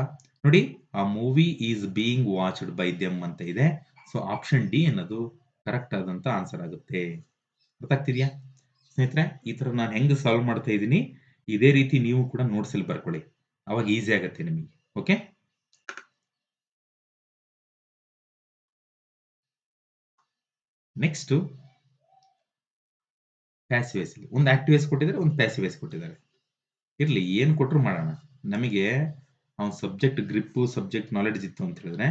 ನೋಡಿ. ಆ movie is being watched by them ಅಂತ ಇದೆ. ಸೊ ಆಪ್ಷನ್ ಡಿ ಅನ್ನೋದು ಕರೆಕ್ಟ್ ಆದಂತ ಆನ್ಸರ್ ಆಗುತ್ತೆ. ಅರ್ಥ ಆಗ್ತಿದ್ಯಾ ಸ್ನೇಹಿತರೆ? ಈ ತರ ನಾನು ಹೆಂಗ್ ಸಾಲ್ವ್ ಮಾಡ್ತಾ ಇದ್ದೀನಿ ಇದೇ ರೀತಿ ನೀವು ಕೂಡ ನೋಟ್ಸ್ ಅಲ್ಲಿ ಬರ್ಕೊಳ್ಳಿ, ಅವಾಗ ಈಸಿ ಆಗುತ್ತೆ ನಿಮಗೆ. Okay, next passive voice. ಒಂದು ಆಕ್ಟಿವೈಸ್ ಕೊಟ್ಟಿದ್ದಾರೆ, ಒಂದು ಪ್ಯಾಸಿವೈಸ್ ಕೊಟ್ಟಿದ್ದಾರೆ. ಇರ್ಲಿ, ಏನ್ ಕೊಟ್ರು ಮಾಡೋಣ. ನಮಗೆ ಅವ್ನ ಸಬ್ಜೆಕ್ಟ್ ಗ್ರಿಪ್, ಸಬ್ಜೆಕ್ಟ್ ನಾಲೆಡ್ಜ್ ಇತ್ತು ಅಂತ ಹೇಳಿದ್ರೆ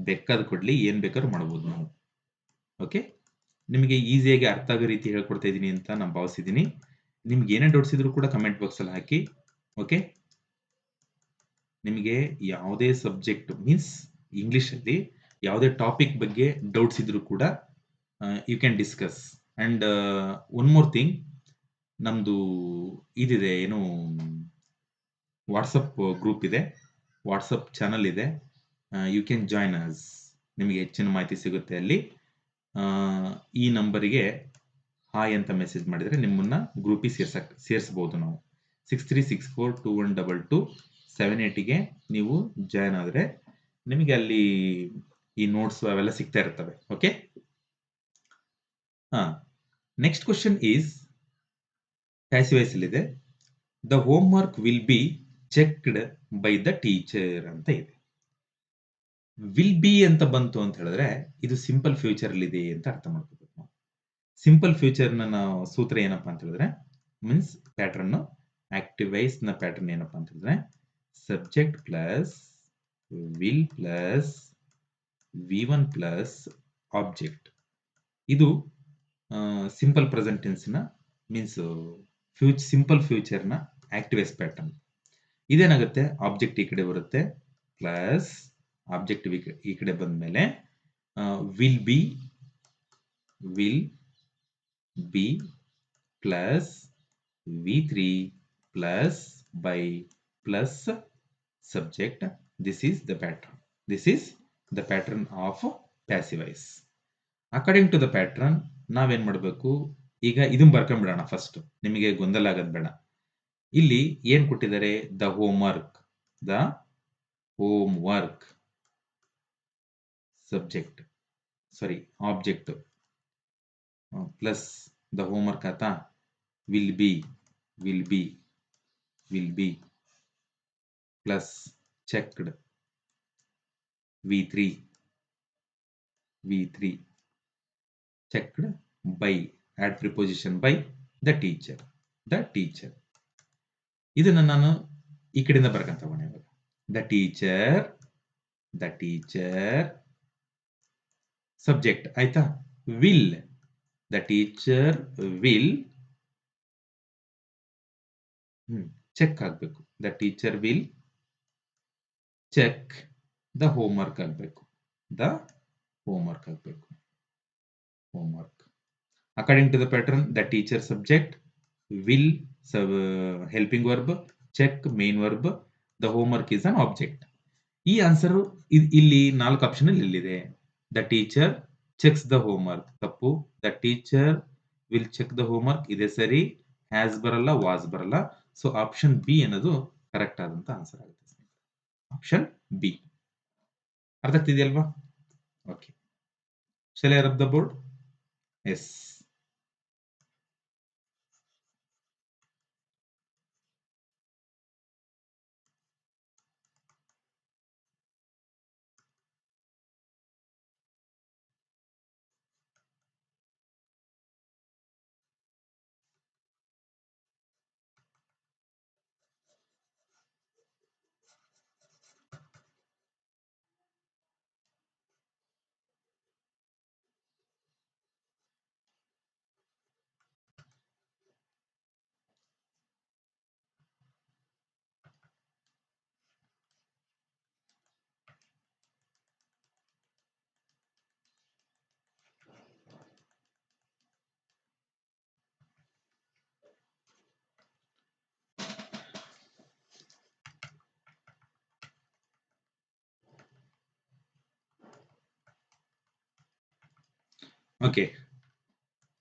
ಬೇಕಾದ ಕೊಡ್ಲಿ, ಏನ್ ಬೇಕಾದ್ರೂ ಮಾಡಬಹುದು ನಾವು. ಓಕೆ, ನಿಮಗೆ ಈಸಿಯಾಗಿ ಅರ್ಥ ಆಗೋ ರೀತಿ ಹೇಳ್ಕೊಡ್ತಾ ಇದ್ದೀನಿ ಅಂತ ನಾನು ಭಾವಿಸಿದ್ದೀನಿ. ನಿಮ್ಗೆ ಏನೇ ಡೌಟ್ಸ್ ಇದ್ರು ಕೂಡ ಕಮೆಂಟ್ ಬಾಕ್ಸ್ ಅಲ್ಲಿ ಹಾಕಿ. ಓಕೆ, ನಿಮಗೆ ಯಾವುದೇ ಸಬ್ಜೆಕ್ಟ್ ಮೀನ್ಸ್ ಇಂಗ್ಲಿಷ್ ಅಲ್ಲಿ ಯಾವುದೇ ಟಾಪಿಕ್ ಬಗ್ಗೆ ಡೌಟ್ಸ್ ಇದ್ರು ಕೂಡ you can discuss. And one more thing, ನಮ್ದು ಇದಿದೆ ಏನು ವಾಟ್ಸಪ್ ಗ್ರೂಪ್ ಇದೆ, ವಾಟ್ಸಪ್ ಚಾನಲ್ ಇದೆ. You can join us. ನಿಮಗೆ ಹೆಚ್ಚಿನ ಮಾಹಿತಿ ಸಿಗುತ್ತೆ ಅಲ್ಲಿ. ಈ ನಂಬರಿಗೆ ಹಾಯ್ ಅಂತ ಮೆಸೇಜ್ ಮಾಡಿದ್ರೆ ನಿಮ್ಮನ್ನ ಗ್ರೂಪಿಗೆ ಸೇರಿಸಬಹುದು ನಾವು. 6364212278ಗೆ ನೀವು ಜಾಯ್ನ್ ಆದ್ರೆ ನಿಮಗೆ ಅಲ್ಲಿ ಈ ನೋಟ್ಸ್ ಅವೆಲ್ಲ ಸಿಗ್ತಾ ಇರ್ತವೆ. Okay, next question is passivise ಇದೆ. The home work will be checked by the teacher ಅಂತ ಇದೆ. ವಿಲ್ ಬಿ ಅಂತ ಬಂತು ಅಂತ ಹೇಳಿದ್ರೆ ಇದು ಸಿಂಪಲ್ ಫ್ಯೂಚರ್ ಅಲ್ಲಿ ಇದೆ ಅಂತ ಅರ್ಥ ಮಾಡ್ಕೋಬೇಕು ನಾವು. ಸಿಂಪಲ್ ಫ್ಯೂಚರ್ ನ ಸೂತ್ರ ಏನಪ್ಪಾ ಅಂತ ಹೇಳಿದ್ರೆ ಮೀನ್ಸ್ ಪ್ಯಾಟರ್ನ್, ಆಕ್ಟಿವೈಸ್ ನ ಪ್ಯಾಟರ್ನ್ ಏನಪ್ಪಾ ಅಂತ ಹೇಳಿದ್ರೆ subject plus will plus V1 plus object. ಇದು ಸಿಂಪಲ್ ಪ್ರೆಸೆಂಟ್ ಟೆನ್ಸ್ ನ ಮೀನ್ಸ್ ಸಿಂಪಲ್ ಫ್ಯೂಚರ್ ನ ಆಕ್ಟಿವೈಸ್ ಪ್ಯಾಟರ್ನ್. ಇದೇನಾಗುತ್ತೆ, ಆಬ್ಜೆಕ್ಟ್ ಈ ಕಡೆ ಬರುತ್ತೆ ಪ್ಲಸ್ ಆಬ್ಜೆಕ್ಟ್ ಈ ಕಡೆ ಬಂದ್ಮೇಲೆ will be plus V3 plus by plus subject. This is the pattern. This is the pattern of passive voice. According to the pattern ನಾವೇನ್ ಮಾಡಬೇಕು, ಈಗ ಇದನ್ನ ಬರ್ಕೊಂಡ್ಬಿಡೋಣ ಫಸ್ಟ್, ನಿಮಗೆ ಗೊಂದಲ ಆಗೋದ್ ಬೇಡ. ಇಲ್ಲಿ ಏನ್ ಕೊಟ್ಟಿದ್ದಾರೆ, the home work subject sorry object plus the home work ಆತಾ will be plus checked V3 checked by add preposition by the teacher. ಇದನ್ನ ನಾನು ಈ ಕಡೆಯಿಂದ ಬರ್ಕಂತ ತಗೊಂಡೆ. ಇವಾಗ ದ ಟೀಚರ್ ಸಬ್ಜೆಕ್ಟ್ ಆಯ್ತಾ. Will the teacher will check ಆಗ್ಬೇಕು. The teacher will check the home work ಆಗ್ಬೇಕು. According to the pattern the teacher subject, will helping verb, check main verb, the home work is an object. ಈ answer ಇಲ್ಲಿ 4 option ಅಲ್ಲಿ ಇಲ್ಲಿದೆ. The teacher checks the homework ತಪ್ಪು. The teacher will check the homework ಇದೆ ಸರಿ. Has ಬರಲ್ಲ, was ಬರಲ್ಲ. So option B ಅನ್ನೋದು ಕರೆಕ್ಟ್ ಆದಂತ ಆನ್ಸರ್ ಆಗುತ್ತೆ ಸ್ನೇಹಿತರೆ. Option B. ಅರ್ಥ ಆಗ್ತಿದೆಯಲ್ವಾ? Okay. Shall I rub the board? Yes. Okay.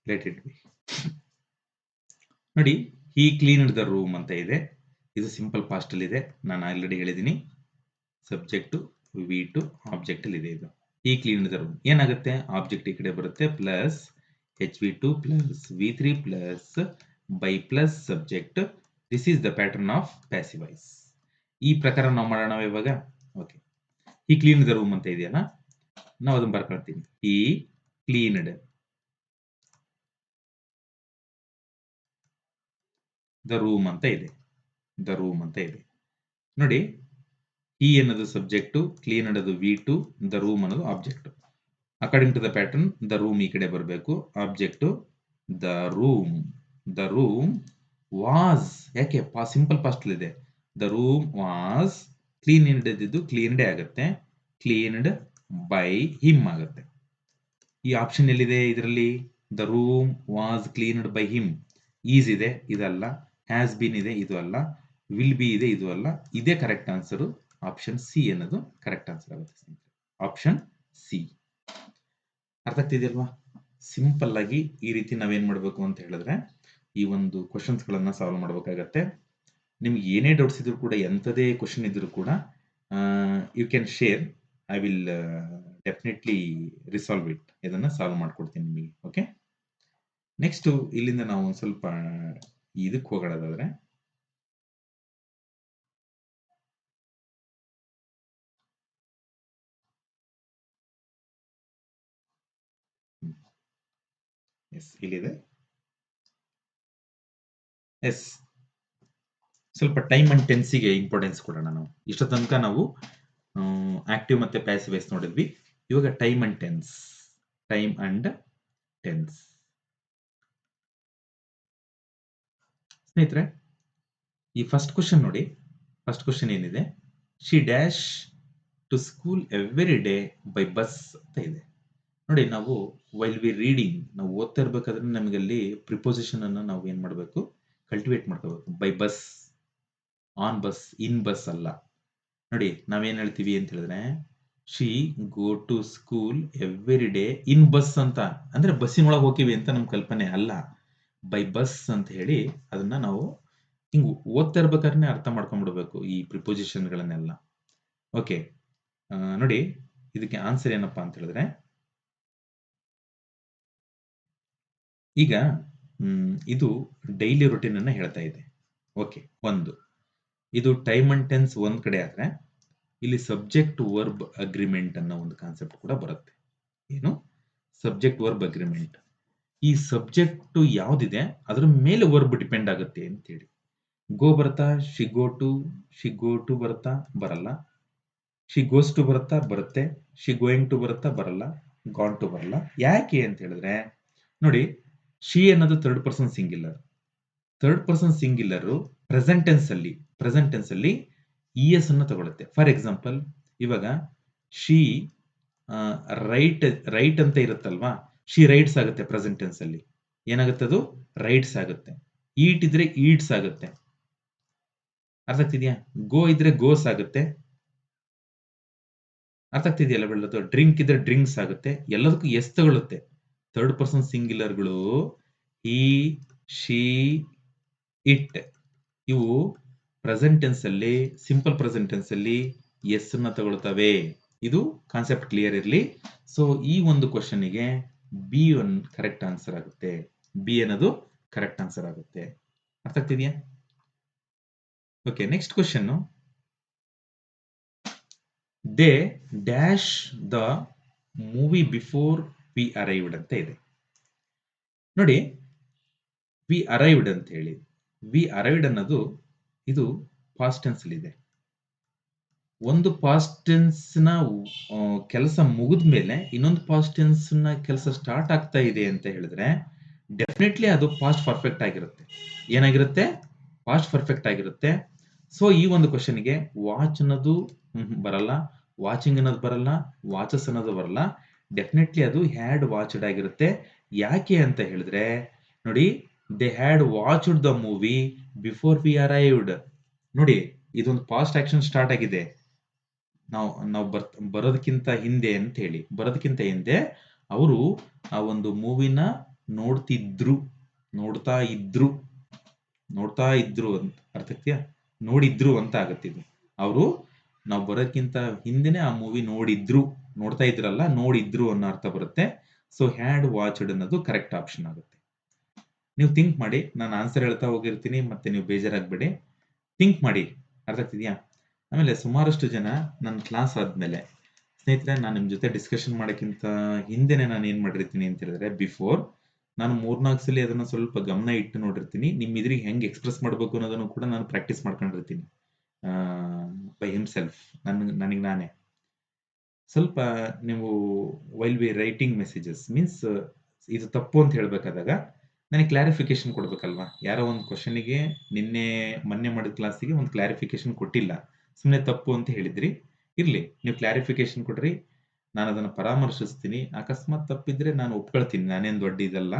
Let it be. ನೋಡಿ, ಹಿ ಕ್ಲೀನ್ಡ್ ದ ರೂಮ್ ಅಂತ ಇದೆ. ಇದು ಸಿಂಪಲ್ ಪಾಸ್ಟ್ ಅಲ್ಲಿ ಇದೆ. ನಾನು ಆಲ್ರೆಡಿ ಹೇಳಿದ್ದೀನಿ. ಸಬ್ಜೆಕ್ಟ್ ವಿ ಟು ಆಬ್ಜೆಕ್ಟ್ ಅಲ್ಲಿ ಇದೆ ಇದು. ಹಿ ಕ್ಲೀನ್ಡ್ ದ ರೂಮ್ ಏನಾಗುತ್ತೆ? ಆಬ್ಜೆಕ್ಟ್ ಈ ಕಡೆ ಬರುತ್ತೆ plus H V two plus V three plus by plus subject. This is the pattern of passive voice. ಈ ಪ್ರಕಾರ ನಾವು ಮಾಡೋಣ ಇವಾಗ. Okay. He cleaned the room ಅಂತ ಇದೆಯಲ್ಲ, ನಾವು ಅದನ್ನ ಬರ್ಕೊಳ್ತೀನಿ. ಹಿ ಕ್ಲೀನ್ಡ್ ದ ರೂಮ್ ಅಂತ ಇದೆ. ದ ರೂಮ್ ಅಂತ ಇದೆ. ನೋಡಿ, ಹಿ ಅನ್ನೋದು ಸಬ್ಜೆಕ್ಟ್, ಕ್ಲೀನ್ ಅನ್ನೋದು ವಿ ಟು, ದ ರೂಮ್ ಅನ್ನೋದು object. According to the pattern the room ಈ ಕಡೆ ಬರಬೇಕು, object the room. The room was, ಯಾಕೆ ಸಿಂಪಲ್ ಪಾಸ್ಟ್ ಇದೆ. ದ ರೂಮ್ ವಾಸ್ ಕ್ಲೀನ್ ಇದ್ದು ಕ್ಲೀನ್ಡೇ ಆಗುತ್ತೆ. ಕ್ಲೀನ್ಡ್ ಬೈ ಹಿಮ್ ಆಗುತ್ತೆ. ಈ ಆಪ್ಷನ್ ಎಲ್ಲಿದೆ ಇದರಲ್ಲಿ? The room was cleaned by him. Is ಇದೆ, ಇದಲ್ಲ. ಹ್ಯಾಸ್ ಬೀನ್ ಇದೆ, ಇದು ಅಲ್ಲ. ವಿಲ್ ಬಿ ಇದೆ, ಇದು ಅಲ್ಲ. ಇದೇ ಕರೆಕ್ಟ್ ಆನ್ಸರ್. ಆಪ್ಷನ್ ಸಿ ಅನ್ನೋದು ಕರೆಕ್ಟ್ ಆನ್ಸರ್ ಆಗುತ್ತೆ. Option C. ಅರ್ಥ ಆಗ್ತಿದೆಯಲ್ವಾ? ಸಿಂಪಲ್ ಆಗಿ ಈ ರೀತಿ ನಾವೇನ್ ಮಾಡಬೇಕು ಅಂತ ಹೇಳಿದ್ರೆ, ಈ ಒಂದು ಕ್ವಶನ್ಸ್ ಗಳನ್ನ ಸಾಲ್ವ್ ಮಾಡಬೇಕಾಗತ್ತೆ. ನಿಮ್ಗೆ ಏನೇ ಡೌಟ್ಸ್ ಇದ್ರು ಕೂಡ, ಎಂಥದೇ ಕ್ವಶನ್ ಇದ್ರು ಕೂಡ you can share. I will definitely resolve it. ಇದನ್ನ ಸಾಲ್ವ್ ಮಾಡ್ಕೊಡ್ತೀನಿ ನಿಮಗೆ. ಓಕೆ. ನೆಕ್ಸ್ಟ್ ಇಲ್ಲಿಂದ ನಾವು ಒಂದು ಸ್ವಲ್ಪ ಇದಕ್ಕೆ ಹೋಗೋದಾದ್ರೆ, ಎಸ್ ಇಲ್ಲಿದೆ. ಎಸ್, ಸ್ವಲ್ಪ ಟೈಮ್ ಅಂಡ್ ಟೆನ್ಸಿಗೆ ಇಂಪಾರ್ಟೆನ್ಸ್ ಕೊಡೋಣ ನಾವು. ಇಷ್ಟ ತನಕ ನಾವು ಆಕ್ಟಿವ್ ಮತ್ತೆ ಪ್ಯಾಸಿವ್ ವಾಯ್ಸ್ ನೋಡಿದ್ವಿ. ಇವಾಗ time and tense. Time and tense. ಸ್ನೇಹಿತರೆ, ಈ ಫಸ್ಟ್ ಕ್ವಶನ್ ನೋಡಿ. ಫಸ್ಟ್ ಕ್ವಶನ್ ಏನಿದೆ? She dash to school every day by bus ಅಂತ ಇದೆ. ನೋಡಿ, ನಾವು ವೈಲ್ ವಿ ರೀಡಿಂಗ್, ನಾವು ಓದ್ತಾ ಇರ್ಬೇಕಾದ್ರೆ ನಮಗೆ ಅಲ್ಲಿ ಪ್ರಿಪೋಸಿಷನ್ ಅನ್ನ ನಾವು ಏನ್ ಮಾಡಬೇಕು? ಕಲ್ಟಿವೇಟ್ ಮಾಡ್ಕೋಬೇಕು. By bus, on bus, in bus ಅಲ್ಲ. ನೋಡಿ, ನಾವೇನ್ ಹೇಳ್ತೀವಿ ಅಂತ ಹೇಳಿದ್ರೆ, she go to school every day in bus ಅಂತ ಅಂದ್ರೆ ಬಸ್ಸಿನ ಒಳಗೆ ಹೋಗ್ತೀವಿ ಅಂತ ನಮ್ ಕಲ್ಪನೆ ಅಲ್ಲ. ಬೈ ಬಸ್ ಅಂತ ಹೇಳಿ ಅದನ್ನ ನಾವು ಹಿಂಗ್ ಓದ್ತಾ ಇರ್ಬೇಕಾದ್ರೆ ಅರ್ಥ ಮಾಡ್ಕೊಂಡ್ಬಿಡ್ಬೇಕು ಈ ಪ್ರಿಪೋಸಿಷನ್ ಗಳನ್ನೆಲ್ಲ. ಓಕೆ. ನೋಡಿ, ಇದಕ್ಕೆ ಆನ್ಸರ್ ಏನಪ್ಪಾ ಅಂತ ಹೇಳಿದ್ರೆ, ಈಗ ಇದು ಡೈಲಿ ರೊಟೀನ್ ಅನ್ನ ಹೇಳ್ತಾ ಇದೆ. ಓಕೆ. ಒಂದು ಇದು ಟೈಮ್ ಅಂಡ್ ಟೆನ್ಸ್ ಒಂದ್ ಕಡೆ ಆದ್ರೆ, ಇಲ್ಲಿ ಸಬ್ಜೆಕ್ಟ್ ವರ್ಬ್ ಅಗ್ರಿಮೆಂಟ್ ಅನ್ನೋ ಒಂದು ಕಾನ್ಸೆಪ್ಟ್ ಕೂಡ ಬರುತ್ತೆ. ಏನು? Subject verb agreement. ಈ ಸಬ್ಜೆಕ್ಟ್ ಯಾವ್ದಿದೆ ಅದ್ರ ಮೇಲೆ ವರ್ಬ್ ಡಿಪೆಂಡ್ ಆಗುತ್ತೆ ಅಂತ ಹೇಳಿ. ಗೋ ಬರ್ತಾ, ಶಿ ಗೋ ಟು ಬರ್ತಾ ಬರಲ್ಲ. ಶಿ ಗೋಸ್ ಟು ಬರುತ್ತಾ? ಬರುತ್ತೆ. ಶಿ ಗೋಯಿಂಗ್ ಟು ಬರುತ್ತಾ? ಬರಲ್ಲ. ಗಾನ್ ಟು ಬರಲ್ಲ. ಯಾಕೆ ಅಂತ ಹೇಳಿದ್ರೆ, ನೋಡಿ, ಶಿ ಅನ್ನೋದು third person singular. Third person singular present tense ಅಲ್ಲಿ ಇ ಎಸ್ ಅನ್ನು ತಗೊಳುತ್ತೆ. ಫಾರ್ ಎಕ್ಸಾಂಪಲ್, ಇವಾಗ ಶಿ ರೈಟ್ ಅಂತ ಇರುತ್ತಲ್ವಾ, ಶಿ ರೈಟ್ಸ್ ಆಗುತ್ತೆ. ಪ್ರೆಸೆಂಟ್ ಟೆನ್ಸ್ ಅಲ್ಲಿ ಏನಾಗುತ್ತೆ? ಅದು ರೈಟ್ಸ್ ಆಗುತ್ತೆ. ಈಟ್ ಇದ್ರೆ ಈಟ್ಸ್ ಆಗುತ್ತೆ. ಅರ್ಥ ಆಗ್ತಿದ್ಯಾ? ಗೋ ಇದ್ರೆ ಗೋಸ್ ಆಗುತ್ತೆ. ಅರ್ಥ ಆಗ್ತಿದೆಯಲ್ಲ ಬೆಳ್ಳದು? ಡ್ರಿಂಕ್ ಇದ್ರೆ ಡ್ರಿಂಕ್ಸ್ ಆಗುತ್ತೆ. ಎಲ್ಲದಕ್ಕೂ ಎಸ್ ತಗೊಳುತ್ತೆ. ಥರ್ಡ್ ಪರ್ಸನ್ ಸಿಂಗ್ಯುಲರ್ಗಳು ಈ, ಶಿ, ಇಟ್ ಇವು ಪ್ರೆಸೆಂಟ್ ಟೆನ್ಸ್ ಅಲ್ಲಿ, ಸಿಂಪಲ್ ಪ್ರೆಸೆಂಟ್ ಟೆನ್ಸ್ ಅಲ್ಲಿ ಎಸ್ ಅನ್ನ ತಗೊಳ್ತವೆ. ಇದು ಕಾನ್ಸೆಪ್ಟ್ ಕ್ಲಿಯರ್ ಇರಲಿ. ಸೊ ಈ ಒಂದು ಕ್ವಶನ್ಗೆ ಬಿ ಒನ್ ಕರೆಕ್ಟ್ ಆನ್ಸರ್ ಆಗುತ್ತೆ. ಬಿ ಅನ್ನೋದು ಕರೆಕ್ಟ್ ಆನ್ಸರ್ ಆಗುತ್ತೆ. ಅರ್ಥ ಆಗ್ತಿದೆಯಾ? Okay, next question. They dash the movie before we arrived ಅಂತ ಇದೆ. ನೋಡಿ, ವಿ ಅರೈವ್ಡ್ ಅಂತ ಹೇಳಿ, ವಿ ಅರೈವ್ಡ್ ಅನ್ನೋದು ಇದು ಪಾಸ್ಟ್ ಟೆನ್ಸ್ ಅಲ್ಲಿ ಇದೆ. ಒಂದು ಪಾಸ್ಟ್ ಟೆನ್ಸ್ ನ ಕೆಲಸ ಮುಗಿದ ಮೇಲೆ ಇನ್ನೊಂದು ಪಾಸ್ಟ್ ಟೆನ್ಸ್ ನ ಕೆಲಸ ಸ್ಟಾರ್ಟ್ ಆಗ್ತಾ ಇದೆ ಅಂತ ಹೇಳಿದ್ರೆ ಡೆಫಿನೆಟ್ಲಿ ಅದು ಪಾಸ್ಟ್ ಪರ್ಫೆಕ್ಟ್ ಆಗಿರುತ್ತೆ. ಏನಾಗಿರುತ್ತೆ? ಪಾಸ್ಟ್ ಪರ್ಫೆಕ್ಟ್ ಆಗಿರುತ್ತೆ. ಸೊ ಈ ಒಂದು ಕ್ವಶನ್ಗೆ ವಾಚ್ ಅನ್ನೋದು ಬರಲ್ಲ, ವಾಚಿಂಗ್ ಅನ್ನೋದು ಬರಲ್ಲ, ವಾಚಸ್ ಅನ್ನೋದು ಬರಲ್ಲ. ಡೆಫಿನೆಟ್ಲಿ ಅದು ಹ್ಯಾಡ್ ವಾಚ್ಡ್ ಆಗಿರುತ್ತೆ. ಯಾಕೆ ಅಂತ ಹೇಳಿದ್ರೆ ನೋಡಿ, they had watched the movie before we arrived. ನೋಡಿ, ಇದೊಂದು ಪಾಸ್ಟ್ ಆಕ್ಷನ್ ಸ್ಟಾರ್ಟ್ ಆಗಿದೆ. ನಾವು ಬರೋದಕ್ಕಿಂತ ಹಿಂದೆ ಅಂತ ಹೇಳಿ, ಬರೋದಕ್ಕಿಂತ ಹಿಂದೆ ಅವರು ಆ ಒಂದು ಮೂವಿನ ನೋಡ್ತಾ ಇದ್ರು ಅಂತ ಅರ್ಥ ಆಗ್ತೀಯಾ? ನೋಡಿದ್ರು ಅಂತ ಆಗತ್ತೆ ಇದು. ಅವರು ನಾವು ಬರೋದಕ್ಕಿಂತ ಹಿಂದೆನೆ ಆ ಮೂವಿ ನೋಡ್ತಾ ಇದ್ರಲ್ಲ, ನೋಡಿದ್ರು ಅನ್ನೋ ಅರ್ಥ ಬರುತ್ತೆ. ಸೊ ಹ್ಯಾಡ್ ವಾಚ್ಡ್ ಅನ್ನೋದು ಕರೆಕ್ಟ್ ಆಪ್ಷನ್ ಆಗುತ್ತೆ. ನೀವು ಥಿಂಕ್ ಮಾಡಿ, ನಾನು ಆನ್ಸರ್ ಹೇಳ್ತಾ ಹೋಗಿರ್ತೀನಿ, ಮತ್ತೆ ನೀವು ಬೇಜಾರಾಗ್ಬೇಡಿ. ಥಿಂಕ್ ಮಾಡಿ, ಅರ್ಥ ಆಗ್ತಿದ್ಯಾ? ಆಮೇಲೆ ಸುಮಾರಷ್ಟು ಜನ ನನ್ನ ಕ್ಲಾಸ್ ಆದ್ಮೇಲೆ, ಸ್ನೇಹಿತರೆ, ನಾನು ನಿಮ್ಮ ಜೊತೆ ಡಿಸ್ಕಷನ್ ಮಾಡೋಕ್ಕಿಂತ ಹಿಂದೆನೆ ನಾನು ಏನ್ ಮಾಡಿರ್ತೀನಿ ಅಂತ ಹೇಳಿದ್ರೆ, ಬಿಫೋರ್ ನಾನು 3-4 ಸಲ ಅದನ್ನ ಸ್ವಲ್ಪ ಗಮನ ಇಟ್ಟು ನೋಡಿರ್ತೀನಿ. ನಿಮ್ಮ ಇದ್ರಿಗೆ ಹೆಂಗೆ ಎಕ್ಸ್ಪ್ರೆಸ್ ಮಾಡಬೇಕು ಅನ್ನೋದನ್ನು ಕೂಡ ನಾನು ಪ್ರಾಕ್ಟೀಸ್ ಮಾಡ್ಕೊಂಡಿರ್ತೀನಿ ಬೈ ಹಿಮ್ಸೆಲ್ಫ್, ನನಗೆ ನಾನೇ. ಸ್ವಲ್ಪ ನೀವು while be writing messages means ಇದು ತಪ್ಪು ಅಂತ ಹೇಳ್ಬೇಕಾದಾಗ ನನಗೆ ಕ್ಲಾರಿಫಿಕೇಶನ್ ಕೊಡ್ಬೇಕಲ್ವಾ? ಯಾರೋ ಒಂದು ಕ್ವಶನಿಗೆ ಮೊನ್ನೆ ಮಾಡಿದ ಕ್ಲಾಸಿಗೆ ಒಂದು ಕ್ಲಾರಿಫಿಕೇಶನ್ ಕೊಟ್ಟಿಲ್ಲ, ಸುಮ್ಮನೆ ತಪ್ಪು ಅಂತ ಹೇಳಿದ್ರಿ. ಇರ್ಲಿ, ನೀವು ಕ್ಲಾರಿಫಿಕೇಶನ್ ಕೊಡ್ರಿ, ನಾನು ಅದನ್ನ ಪರಾಮರ್ಶಿಸ್ತೀನಿ. ಅಕಸ್ಮಾತ್ ತಪ್ಪಿದ್ರೆ ನಾನು ಒಪ್ಕೊಳ್ತೀನಿ, ನಾನೇನು ದೊಡ್ಡ ಇದಲ್ಲ.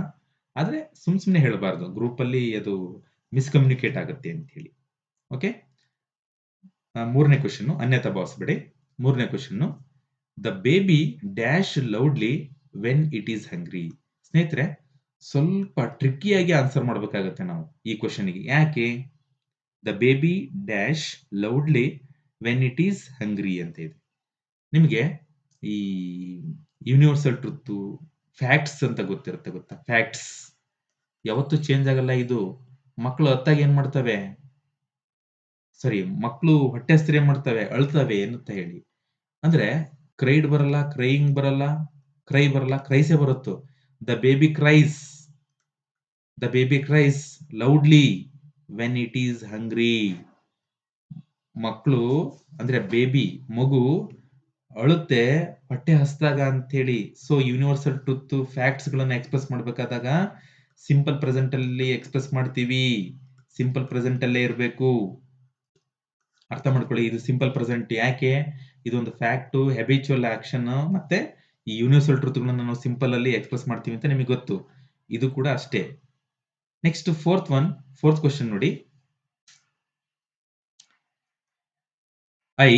ಆದ್ರೆ ಸುಮ್ಮನೆ ಹೇಳಬಾರ್ದು, ಗ್ರೂಪ್ ಅಲ್ಲಿ ಅದು ಮಿಸ್ಕಮ್ಯುನಿಕೇಟ್ ಆಗುತ್ತೆ ಅಂತ ಹೇಳಿ. ಓಕೆ, ಮೂರನೇ ಕ್ವಶನ್, ಅನ್ಯತಾ ಭಾವಿಸ್ಬೇಡಿ. ಮೂರನೇ question, the baby dash loudly when it is hungry. ಸ್ನೇಹಿತರೆ, ಸ್ವಲ್ಪ ಟ್ರಿಕ್ಕಿಯಾಗಿ ಆನ್ಸರ್ ಮಾಡ್ಬೇಕಾಗತ್ತೆ ನಾವು ಈ ಕ್ವಶನ್ಗೆ. ಯಾಕೆ? The baby dash loudly when it is hungry ಅಂತ ಇದೆ. ನಿಮಗೆ ಈ ಯೂನಿವರ್ಸಲ್ ಟ್ರುತ್, ಫ್ಯಾಕ್ಟ್ಸ್ ಅಂತ ಗೊತ್ತಿರುತ್ತೆ, ಗೊತ್ತಾ? ಫ್ಯಾಕ್ಟ್ಸ್ ಯಾವತ್ತೂ ಚೇಂಜ್ ಆಗಲ್ಲ. ಇದು ಮಕ್ಕಳು ಹೊತ್ತಾಗಿ ಏನ್ ಮಾಡ್ತವೆ, ಮಕ್ಕಳು ಹೊಟ್ಟೆ ಹಸ್ತ್ರ ಏನ್ ಮಾಡ್ತವೆ, ಅಳ್ತವೆ ಏನಂತ ಹೇಳಿ. ಅಂದ್ರೆ ಕ್ರೈಡ್ ಬರಲ್ಲ, ಕ್ರೈಯಿಂಗ್ ಬರಲ್ಲ, ಕ್ರೈ ಬರಲ್ಲ, ಕ್ರೈಸೇ ಬರುತ್ತೋ. The baby cries loudly when it is hungry. ಮಕ್ಕಳು ಅಂದ್ರೆ ಮಗು ಅಳುತ್ತೆ ಹೊಟ್ಟೆ ಹಸ್ದಾಗ ಅಂತೇಳಿ. ಸೊ ಯೂನಿವರ್ಸಲ್ ಟ್ರುತ್, ಫ್ಯಾಕ್ಟ್ಸ್ ಗಳನ್ನ ಎಕ್ಸ್ಪ್ರೆಸ್ ಮಾಡ್ಬೇಕಾದಾಗ ಸಿಂಪಲ್ ಪ್ರೆಸೆಂಟ್ ಅಲ್ಲಿ ಎಕ್ಸ್ಪ್ರೆಸ್ ಮಾಡ್ತೀವಿ. ಸಿಂಪಲ್ ಪ್ರೆಸೆಂಟ್ ಅಲ್ಲೇ ಇರಬೇಕು, ಅರ್ಥ ಮಾಡ್ಕೊಳ್ಳಿ. ಇದು ಸಿಂಪಲ್ ಪ್ರೆಸೆಂಟ್. ಯಾಕೆ? ಇದೊಂದು ಫ್ಯಾಕ್ಟ್, ಹ್ಯಾಬಿಚುವಲ್ ಆಕ್ಷನ್, ಮತ್ತೆ ಈ ಯೂನಿವರ್ಸಲ್ ಟ್ರುತ್ ಗಳನ್ನ ನಾವು ಸಿಂಪಲ್ ಅಲ್ಲಿ ಎಕ್ಸ್ಪ್ರೆಸ್ ಮಾಡ್ತೀವಿ ಅಂತ ನಿಮಗೆ ಗೊತ್ತು. ಇದು ಕೂಡ ಅಷ್ಟೇ. ನೆಕ್ಸ್ಟ್ ಫೋರ್ತ್ ಕ್ವಶನ್ ನೋಡಿ. I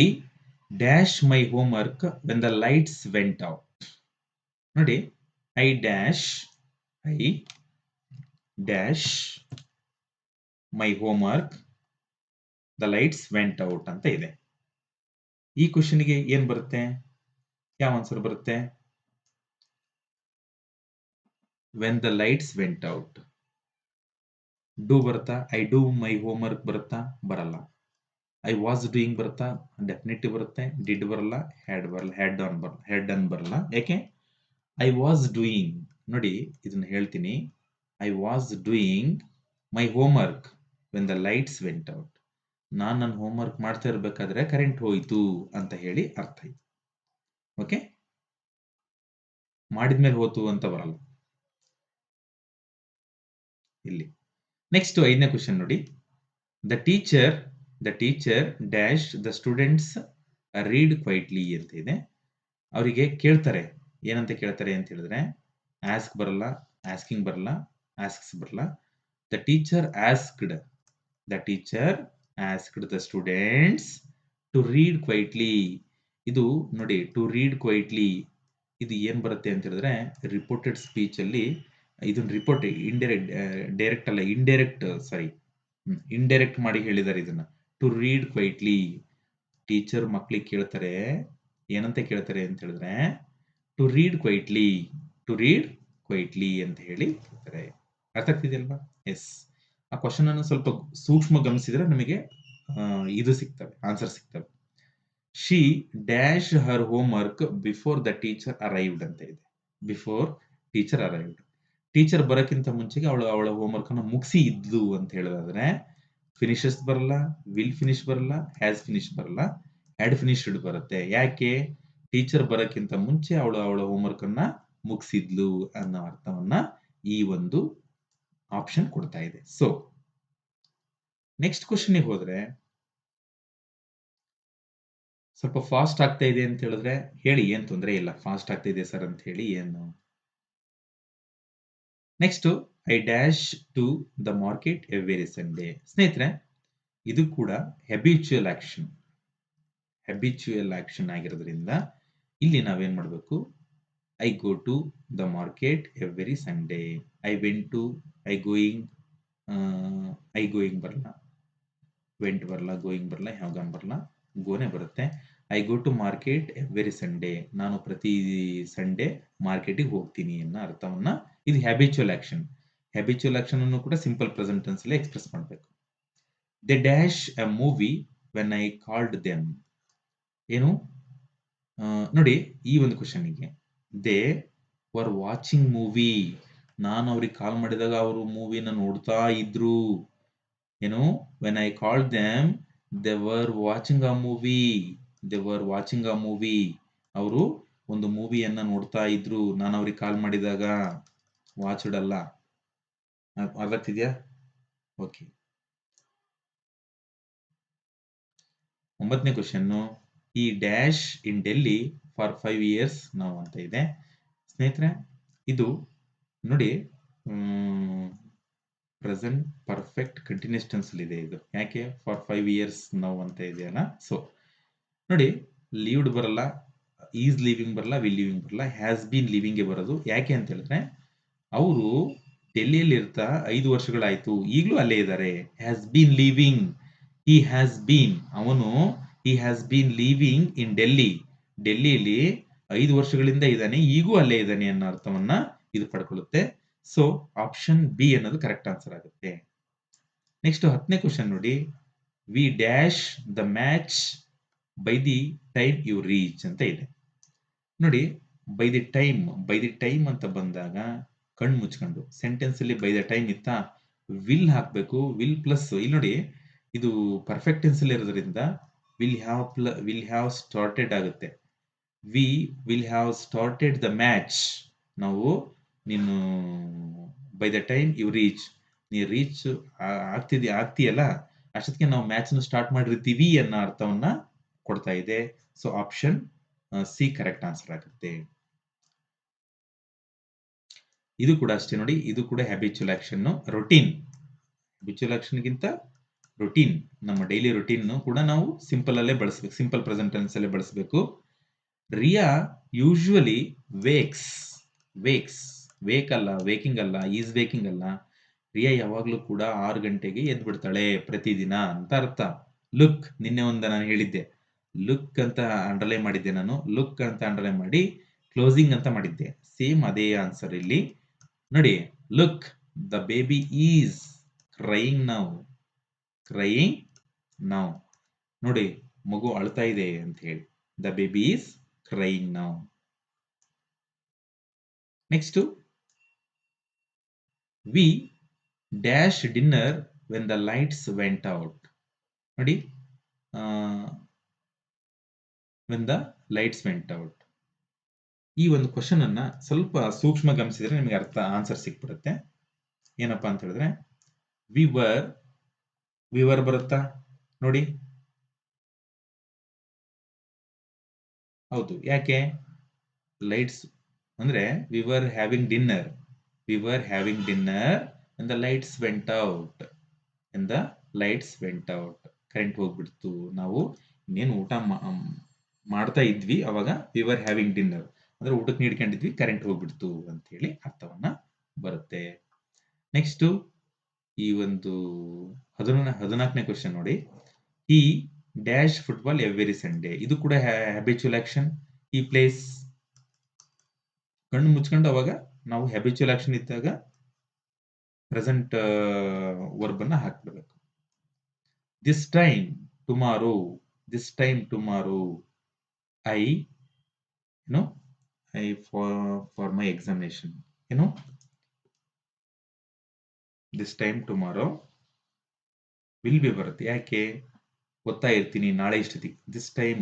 dash my home work when the lights went out. ನೋಡಿ, I dash my home work the lights went out ಅಂತ ಇದೆ. ಈ ಕ್ವಶನ್ಗೆ ಏನ್ ಬರುತ್ತೆ? ಯಾವ ಆನ್ಸರ್ ಬರುತ್ತೆ? When the lights went out. Do ಬರುತ್ತಾ? I do my home work ಬರುತ್ತಾ? ಬರಲ್ಲ. ಐ ವಾಸ್ ಡೂಯಿಂಗ್ ಬರುತ್ತಾ? ಡೆಫಿನೆಟಿವ್ ಬರುತ್ತೆ. ಡಿಡ್ ಬರಲ್ಲ, ಹ್ಯಾಡ್ ಬರಲ್ಲ, ಹ್ಯಾಡ್ ಡನ್ ಬರಲ್ಲ. ಯಾಕೆ? I was doing. ನೋಡಿ, ಇದನ್ನ ಹೇಳ್ತೀನಿ. I was doing my home work when the lights went out. ನಾನು ನನ್ನ ಹೋಮ್ ವರ್ಕ್ ಮಾಡ್ತಾ ಇರ್ಬೇಕಾದ್ರೆ ಕರೆಂಟ್ ಹೋಯ್ತು ಅಂತ ಹೇಳಿ ಅರ್ಥ ಆಯ್ತು. ಓಕೆ, ಮಾಡಿದ್ಮೇಲೆ ಹೋತು ಅಂತ ಬರಲ್ಲ ಇಲ್ಲಿ. ನೆಕ್ಸ್ಟ್ 5ನೇ ಕ್ವಶನ್ ನೋಡಿ. The teacher dash the students read quietly ಅಂತ ಇದೆ. ಅವರಿಗೆ ಕೇಳ್ತಾರೆ, ಏನಂತ ಕೇಳ್ತಾರೆ ಅಂತ ಹೇಳಿದ್ರೆ, ಆಸ್ಕ್ ಬರಲ್ಲ, ಆಸ್ಕಿಂಗ್ ಬರಲ್ಲ, ಆಸ್ಕ್ಸ್ ಬರಲ್ಲ. The teacher asked the students to read quietly. ಇದು ನೋಡಿ, ಟು ರೀಡ್ ಕ್ವೈಟ್ಲಿ ಇದು ಏನ್ ಬರುತ್ತೆ ಅಂತ ಹೇಳಿದ್ರೆ, ರಿಪೋರ್ಟೆಡ್ ಸ್ಪೀಚ್ ಅಲ್ಲಿ ಇದನ್ನ ರಿಪೋರ್ಟ್ ಡೈರೆಕ್ಟ್ ಅಲ್ಲ, ಇಂಡೈರೆಕ್ಟ್ ಮಾಡಿ ಹೇಳಿದ್ದಾರೆ ಇದನ್ನ. ಟು ರೀಡ್ ಕ್ವೈಟ್ಲಿ ಟೀಚರ್ ಮಕ್ಳಿಗೆ ಕೇಳ್ತಾರೆ, ಏನಂತ ಕೇಳ್ತಾರೆ ಅಂತ ಹೇಳಿದ್ರೆ, to read quietly to read quietly ಅಂತ ಹೇಳಿ ಕೇಳ್ತಾರೆ. ಅರ್ಥ ಆಗ್ತಿದೆಯಲ್ವಾ? ಎಸ್. ಆ ಕ್ವಶನ್ ಅನ್ನು ಸ್ವಲ್ಪ ಸೂಕ್ಷ್ಮ ಗಮನಿಸಿದ್ರೆ ನಮಗೆ ಇದು ಸಿಗ್ತವೆ, ಆನ್ಸರ್ ಸಿಗ್ತವೆ. She dash her home work before the teacher arrived ಅಂತ ಇದೆ. ಬಿಫೋರ್ ಟೀಚರ್ ಅರೈವ್ಡ್, ಟೀಚರ್ ಬರೋಕ್ಕಿಂತ ಮುಂಚೆಗೆ ಅವಳ ಹೋಮ್ ವರ್ಕ್ ಅನ್ನು ಮುಗಿಸಿ ಇದ್ಲು ಅಂತ ಹೇಳೋದಾದ್ರೆ, ಫಿನಿಶಸ್ ಬರಲ್ಲ, ವಿಲ್ ಫಿನಿಶ್ ಬರಲ್ಲ, ಹ್ಯಾಸ್ ಫಿನಿಶ್ ಬರಲ್ಲ, ಹ್ಯಾಡ್ ಫಿನಿಶ್ಡ್ ಬರುತ್ತೆ. ಯಾಕೆ? ಟೀಚರ್ ಬರೋಕ್ಕಿಂತ ಮುಂಚೆ ಅವಳ ಹೋಮ್ ವರ್ಕ್ ಅನ್ನ ಮುಗಿಸಿದ್ಲು ಅನ್ನೋ ಅರ್ಥವನ್ನ ಈ ಒಂದು ಆಪ್ಷನ್ ಕೊಡ್ತಾ ಇದೆ. ಸೊ ನೆಕ್ಸ್ಟ್ ಕ್ವಶನ್ಗೆ ಹೋದ್ರೆ, ಸ್ವಲ್ಪ ಫಾಸ್ಟ್ ಆಗ್ತಾ ಇದೆ ಅಂತ ಹೇಳಿದ್ರೆ ಹೇಳಿ, ಏನ್ ತೊಂದರೆ ಇಲ್ಲ. ಫಾಸ್ಟ್ ಆಗ್ತಾ ಇದೆ ಸರ್ ಅಂತ ಹೇಳಿ ಏನು. Next, I dash to the market every Sunday. ಸ್ನೇಹಿತರೆ, ಇದು ಕೂಡ ಹ್ಯಾಬಿಚುಯಲ್ ಆಕ್ಷನ್ ಆಗಿರೋದ್ರಿಂದ ಇಲ್ಲಿ ನಾವೇನ್ ಮಾಡಬೇಕು, I go to the market every Sunday. I went to, I going ಬರಲ್ಲ, ವೆಂಟ್ ಬರಲ್ಲ, ಗೋಯಿಂಗ್ ಬರಲ್ಲ, ಹ್ಯಾವ್ ಗಾನ್ ಬರಲ್ಲ, ಗೋನೆ ಬರುತ್ತೆ. I go to market every Sunday, ನಾನು ಪ್ರತಿ ಸಂಡೇ ಮಾರ್ಕೆಟಿಗೆ ಹೋಗ್ತೀನಿ ಅನ್ನೋ ಅರ್ಥವನ್ನ ಇದು ಹ್ಯಾಬಿಚುಯಲ್ ಆಕ್ಷನ್ ಅನ್ನು ಕೂಡ ಸಿಂಪಲ್ ಪ್ರೆಸೆಂಟ್ ಟೆನ್ಸ್ ಅಲ್ಲಿ ಎಕ್ಸ್ಪ್ರೆಸ್ ಮಾಡಬೇಕು. They dash a movie when I called them. ಏನು ನೋಡಿ, ಈ ಒಂದು ಕ್ವಶನ್ಗೆ ದೇ ವರ್ ವಾಚಿಂಗ್ ಮೂವಿ, ನಾನು ಅವ್ರಿಗೆ ಕಾಲ್ ಮಾಡಿದಾಗ ಅವರು ಮೂವಿನ ನೋಡ್ತಾ ಇದ್ರು. ಏನು, when I called them they were watching a movie, ಅವರು ಒಂದು ಮೂವಿಯನ್ನ ನೋಡ್ತಾ ಇದ್ರು, ನಾನು ಅವ್ರಿಗೆ ಕಾಲ್ ಮಾಡಿದಾಗ. ವಾಚ್ಡ್ ಅಲ್ಲ. ಅರ್ಥ ಆಗ್ತಿದ್ಯಾ? ಓಕೆ. 9ನೇ ಕ್ವಶನ್, ಈ dash in Delhi for 5 years ನಾವು ಅಂತ ಇದೆ. ಸ್ನೇಹಿತರೆ, ಇದು ನೋಡಿ ಪ್ರೆಸೆಂಟ್ ಪರ್ಫೆಕ್ಟ್ ಕಂಟಿನ್ಯೂಸ್ ಟೆನ್ಸ್ ಅಲ್ಲಿ ಇದೆ ಇದು. ಯಾಕೆ? ಫಾರ್ 5 years ನಾವು ಅಂತ ಇದೆಯಲ್ಲ. ಸೊ ನೋಡಿ, ಲೀವ್ಡ್ ಬರಲ್ಲ, ಈಸ್ ಲಿವಿಂಗ್ ಬರಲ್ಲ, ವಿಲ್ ಲಿವಿಂಗ್ ಬರಲ್ಲ, ಹ್ಯಾಸ್ ಬೀನ್ ಲಿವಿಂಗ್ ಬರೋದು. ಯಾಕೆ ಅಂತ ಹೇಳಿದ್ರೆ, ಅವರು ಡೆಲ್ಲಿಯಲ್ಲಿ ಇರ್ತಾ 5 ವರ್ಷಗಳಾಯ್ತು, ಈಗಲೂ ಅಲ್ಲೇ ಇದ್ದಾರೆ. ಹ್ಯಾಸ್ ಬೀನ್ ಲಿವಿಂಗ್, ಅವನು he has been living in ಡೆಲ್ಲಿಯಲ್ಲಿ 5 ವರ್ಷಗಳಿಂದ ಇದ್ದಾನೆ, ಈಗೂ ಅಲ್ಲೇ ಇದ್ದಾನೆ ಅನ್ನೋ ಅರ್ಥವನ್ನ ಇದು ಪಡ್ಕೊಳ್ಳುತ್ತೆ. ಸೊ ಆಪ್ಷನ್ ಬಿ ಅನ್ನೋದು ಕರೆಕ್ಟ್ ಆನ್ಸರ್ ಆಗುತ್ತೆ. ನೆಕ್ಸ್ಟ್ 10ನೇ ಕ್ವಶನ್ ನೋಡಿ, we dash the match by the time you reach ಅಂತ ಇದೆ. ನೋಡಿ, ಬೈ ದಿ ಟೈಮ್ ಅಂತ ಬಂದಾಗ ಕಣ್ಣು ಮುಚ್ಕೊಂಡು ಸೆಂಟೆನ್ಸ್ ಅಲ್ಲಿ ಬೈ ದ ಟೈಮ್ ಇತ್ತಾ, ವಿಲ್ ಹಾಕ್ಬೇಕು. ವಿಲ್ ಪ್ಲಸ್, ಇಲ್ಲಿ ನೋಡಿ, ಇದು ಪರ್ಫೆಕ್ಟ್ ಟೆನ್ಸ್ ಅಲ್ಲಿ ಇರೋದ್ರಿಂದ ವಿಲ್ ಹ್ಯಾವ್ ಸ್ಟಾರ್ಟೆಡ್ ಆಗುತ್ತೆ. We will have started the match. ನಾವು ನೀನು by the time you reach, ನೀ ರೀಚ್ ಆಗ್ತೀಯಲ್ಲ ಅಷ್ಟೊತ್ತಿಗೆ ನಾವು ಮ್ಯಾಚ್ ಸ್ಟಾರ್ಟ್ ಮಾಡಿರ್ತೀವಿ ಅನ್ನೋ ಅರ್ಥವನ್ನ ಕೊಡ್ತಾ ಇದೆ. So option C correct answer ಆಗುತ್ತೆ. ಇದು ಕೂಡ ಅಷ್ಟೇ ನೋಡಿ, ಇದು ಕೂಡ ಹ್ಯಾಬಿಚುಯಲ್ ಆಕ್ಷನ್. ಹ್ಯಾಬಿಚುಯಲ್ ಆಕ್ಷನ್ ಗಿಂತ ರುಟೀನ್, ನಮ್ಮ ಡೈಲಿ ರುಟೀನ್ ಕೂಡ ನಾವು ಸಿಂಪಲ್ ಅಲ್ಲೇ ಬಳಸಬೇಕು, ಸಿಂಪಲ್ ಪ್ರೆಸೆಂಟ್ ಟೆನ್ಸ್ ಅಲ್ಲೇ ಬಳಸಬೇಕು. ರಿಯಾ ಯೂಶುವಲಿ ವೇಕ್ಸ್, ವೇಕ್ ಅಲ್ಲ, ವೇಕಿಂಗ್ ಅಲ್ಲ, ಈಸ್ ವೇಕಿಂಗ್ ಅಲ್ಲ. ರಿಯಾ ಯಾವಾಗ್ಲೂ ಕೂಡ 6 ಗಂಟೆಗೆ ಎದ್ದು ಬಿಡ್ತಾಳೆ ಪ್ರತಿದಿನ ಅಂತ ಅರ್ಥ. ಲುಕ್, ನಿನ್ನೆ ನಾನು ಹೇಳಿದ್ದೆ, ಲುಕ್ ಅಂತ ಅಂಡರ್ಲೈನ್ ಮಾಡಿದ್ದೆ ನಾನು. ಲುಕ್ ಅಂತ ಅಂಡರ್ಲೈನ್ ಮಾಡಿ ಕ್ಲೋಸಿಂಗ್ ಅಂತ ಮಾಡಿದ್ದೆ. ಸೇಮ್ ಅದೇ ಆನ್ಸರ್ ಇಲ್ಲಿ ನೋಡಿ. Look, the baby is crying now. ನೋಡಿ, ಮಗು ಅಳ್ತಾ ಇದೆ ಅಂತ ಹೇಳಿ. The baby is crying now. Next, we dash dinner when the lights went out. ನೋಡಿ, when the lights went out. ಈ ಒಂದು ಕ್ವಶನ್ ಅನ್ನ ಸ್ವಲ್ಪ ಸೂಕ್ಷ್ಮ ಗಮನಿಸಿದ್ರೆ ನಿಮಗೆ ಆನ್ಸರ್ ಸಿಕ್ಬಿಡುತ್ತೆ. ಏನಪ್ಪಾ ಅಂತ ಹೇಳಿದ್ರೆ, ವಿವರ್ ಬರುತ್ತಾ ನೋಡಿ. ಹೌದು, ಯಾಕೆ? ಲೈಟ್ಸ್ ಅಂದ್ರೆ we were having dinner and the lights went out. Current ಹೋಗ್ಬಿಡ್ತು, ನಾವು ಇನ್ನೇನು ಊಟ ಮಾಡ್ತಾ ಇದ್ವಿ ಅವಾಗ ವಿ ವರ್ ಹ್ಯಾವಿಂಗ್ ಡಿನ್ನರ್ ಅಂದ್ರೆ ಊಟಕ್ಕೆ ನೀಡ್ಕೊಂಡಿದ್ವಿ ಕರೆಂಟ್ ಹೋಗ್ಬಿಡ್ತು ಅಂತ ಹೇಳಿ ಅರ್ಥವನ್ನ ಬರುತ್ತೆ. ನೆಕ್ಸ್ಟ್ ಈ ಒಂದು 14ನೇ ಕ್ವಶನ್ ನೋಡಿ. ಈ ಡ್ಯಾಶ್ ಫುಟ್ಬಾಲ್ ಎವ್ರಿ ಸಂಡೇ ಇದು ಕೂಡ ಹ್ಯಾಬಿಚುವಲ್ ಆಕ್ಷನ್. ಈ ಪ್ಲೇಸ್ ಕಣ್ಣು ಮುಚ್ಕೊಂಡು ಅವಾಗ ನಾವು ಹ್ಯಾಬಿಚುವಲ್ ಆಕ್ಷನ್ ಇದ್ದಾಗ ಪ್ರೆಸೆಂಟ್ ವರ್ಬ್ ಅನ್ನ ಹಾಕ್ಬಿಡ್ಬೇಕು. This time tomorrow I for my examination this time tomorrow will be ಬರುತ್ತೆ. ಯಾಕೆ ಓದ್ತಾ ಇರ್ತೀನಿ ನಾಳೆ ಇಷ್ಟೊತ್ತಿಗೆ. ದಿಸ್ ಟೈಮ್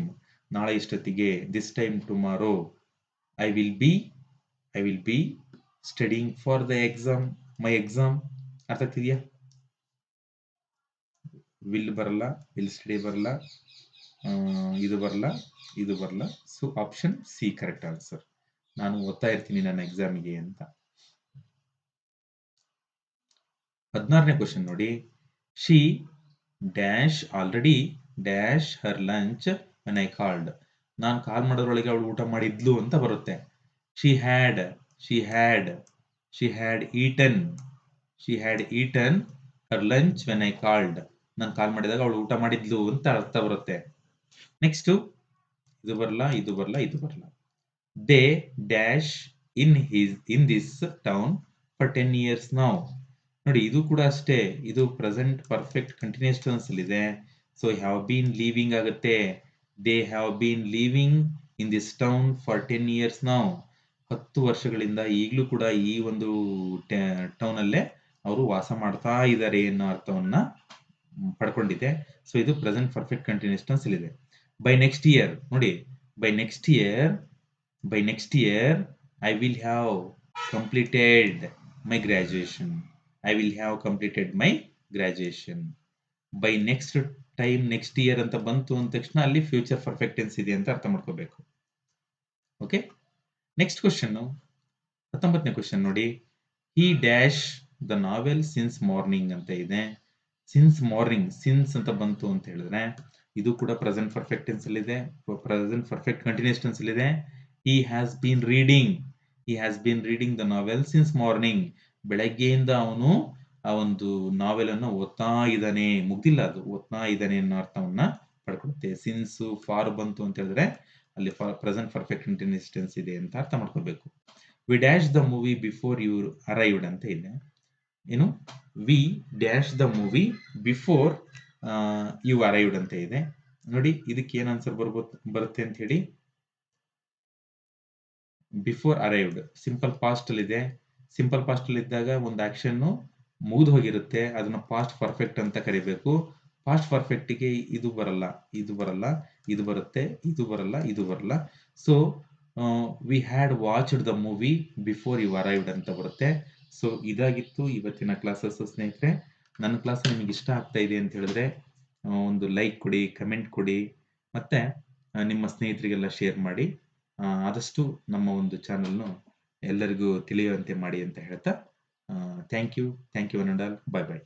ನಾಳೆ ಇಷ್ಟೊತ್ತಿಗೆ. This time tomorrow I will be studying for the exam my exam. ಅರ್ಥ ಆಗ್ತಿದ್ಯಾ? ವಿಲ್ ಬರಲ್ಲ, ವಿಲ್ ಸ್ಟಡಿ ಬರಲ್ಲ, ಇದು ಬರಲ್ಲ. So option C correct answer. ನಾನು ಓದ್ತಾ ಇರ್ತೀನಿ ನನ್ನ ಎಕ್ಸಾಮಿಗೆ ಅಂತ. 16ನೇ ಕ್ವಶನ್ ನೋಡಿ. She dash already dash Har lunch when I called. ನಾನು ಕಾಲ್ ಮಾಡೋದ್ರೊಳಗೆ ಅವಳು ಊಟ ಮಾಡಿದ್ಲು ಅಂತ ಬರುತ್ತೆ. She had eaten Har lunch when I called. ನಾನು ಕಾಲ್ ಮಾಡಿದಾಗ ಅವಳು ಊಟ ಮಾಡಿದ್ಲು ಅಂತ ಅರ್ಥ ಬರುತ್ತೆ. ನೆಕ್ಸ್ಟ್ ಇದು ಬರಲ್ಲ. They dash in this town for 10 years now. ನೋಡಿ ಇದು ಕೂಡ ಅಷ್ಟೇ, ಇದು ಪ್ರೆಸೆಂಟ್ ಪರ್ಫೆಕ್ಟ್ ಕಂಟಿನ್ಯೂಸ್ ಟೆನ್ಸ್ ಅಲ್ಲಿ ಇದೆ. ಸೊ ಹ್ಯಾವ್ ಬೀನ್ ಲೀವಿಂಗ್ ಆಗುತ್ತೆ. They have been living in this town for 10 years now. 10 ವರ್ಷಗಳಿಂದ ಈಗಲೂ ಕೂಡ ಈ ಒಂದು ಟೌನ್ ಅಲ್ಲೇ ಅವರು ವಾಸ ಮಾಡ್ತಾ ಇದ್ದಾರೆ ಅನ್ನೋ ಅರ್ಥವನ್ನ ಪಡ್ಕೊಂಡಿದೆ. ಸೊ ಇದು ಪ್ರೆಸೆಂಟ್ ಪರ್ಫೆಕ್ಟ್ ಕಂಟಿನ್ಯೂಸ್ ಟೆನ್ಸ್ ಅಲ್ಲಿ ಇದೆ. ಬೈ ನೆಕ್ಸ್ಟ್ ಇಯರ್ ನೋಡಿ, by next year I will have completed my graduation. By next time next year ಅಂತ ಬಂತು ಅಂದ ತಕ್ಷಣ ಅಲ್ಲಿ ಫ್ಯೂಚರ್ ಪರ್ಫೆಕ್ಟ್ ಟೆನ್ಸ್ ಇದೆ ಅಂತ ಅರ್ಥ ಮಾಡ್ಕೋಬೇಕು. ಓಕೆ, ನೆಕ್ಸ್ಟ್ ಕ್ವಶನ್ 19ನೇ ಕ್ವಶನ್ ನೋಡಿ. ಹಿ dash the novel since morning ಅಂತ ಇದೆ. ಸಿನ್ಸ್ ಮಾರ್ನಿಂಗ್, ಸಿನ್ಸ್ ಅಂತ ಬಂತು ಅಂತ ಹೇಳಿದ್ರೆ ಇದು ಕೂಡ ಪ್ರೆಸೆಂಟ್ ಪರ್ಫೆಕ್ಟ್ ಟೆನ್ಸ್ ಅಲ್ಲಿ ಇದೆ, ಪ್ರೆಸೆಂಟ್ ಪರ್ಫೆಕ್ಟ್ ಕಂಟಿನ್ಯೂಸ್ ಟೆನ್ಸ್ ಅಲ್ಲಿ ಇದೆ. ಹಿ has bean reading the novel since morning. ಬೆಳಗ್ಗೆಯಿಂದ ಅವನು ಆ ಒಂದು ನಾವೆಲ್ ಅನ್ನು ಓದ್ತಾ ಇದ್ದಾನೆ, ಮುಗ್ದಿಲ್ಲ ಅದು, ಓದ್ತಾ ಇದ್ದಾನೆ ಅನ್ನೋ ಅರ್ಥವನ್ನ ಪಡ್ಕೊಳುತ್ತೆ. ಸಿನ್ಸ್ ಫಾರ್ ಬಂತು ಅಂತ ಹೇಳಿದ್ರೆ ಅಲ್ಲಿ ಪ್ರೆಸೆಂಟ್ ಪರ್ಫೆಕ್ಟ್ ಕಂಟಿನ್ಯೂಸ್ ಟೆನ್ಸ್ ಇದೆ ಅಂತ ಅರ್ಥ ಮಾಡ್ಕೋಬೇಕು. We dash the movie before you arrived ಅಂತ ಇದೆ. We dash the movie before you arrived ಅಂತ ಇದೆ. ನೋಡಿ ಇದಕ್ಕೆ ಏನ್ ಆನ್ಸರ್ ಬರುತ್ತೆ ಅಂತ ಹೇಳಿ. ಬಿಫೋರ್ ಅರೈವ್ಡ್ ಸಿಂಪಲ್ ಪಾಸ್ಟ್ ಅಲ್ಲಿ ಇದೆ. ಸಿಂಪಲ್ ಪಾಸ್ಟ್ ಅಲ್ಲಿ ಇದ್ದಾಗ ಒಂದು ಆಕ್ಷನ್ ಮುಗಿದು ಹೋಗಿರುತ್ತೆ, ಅದನ್ನ ಪಾಸ್ಟ್ ಪರ್ಫೆಕ್ಟ್ ಅಂತ ಕರಿಬೇಕು. ಪಾಸ್ಟ್ ಪರ್ಫೆಕ್ಟ್ ಗೆ ಇದು ಬರಲ್ಲ, ಇದು ಬರಲ್ಲ. So we had watched the movie before you arrived ಅಂತ ಬರುತ್ತೆ. ಸೊ ಇದಾಗಿತ್ತು ಇವತ್ತಿನ ಕ್ಲಾಸಸ್ ಸ್ನೇಹಿತರೆ. ನನ್ನ ಕ್ಲಾಸ್ ನಿಮಗೆ ಇಷ್ಟ ಆಗ್ತಾ ಇದೆ ಅಂತ ಹೇಳಿದ್ರೆ ಒಂದು ಲೈಕ್ ಕೊಡಿ, ಕಮೆಂಟ್ ಕೊಡಿ, ಮತ್ತೆ ನಿಮ್ಮ ಸ್ನೇಹಿತರಿಗೆಲ್ಲ ಶೇರ್ ಮಾಡಿ. ಆದಷ್ಟು ನಮ್ಮ ಒಂದು ಚಾನಲ್ನು ಎಲ್ಲರಿಗೂ ತಿಳಿಯುವಂತೆ ಮಾಡಿ ಅಂತ ಹೇಳ್ತಾ thank you one and all. Bye.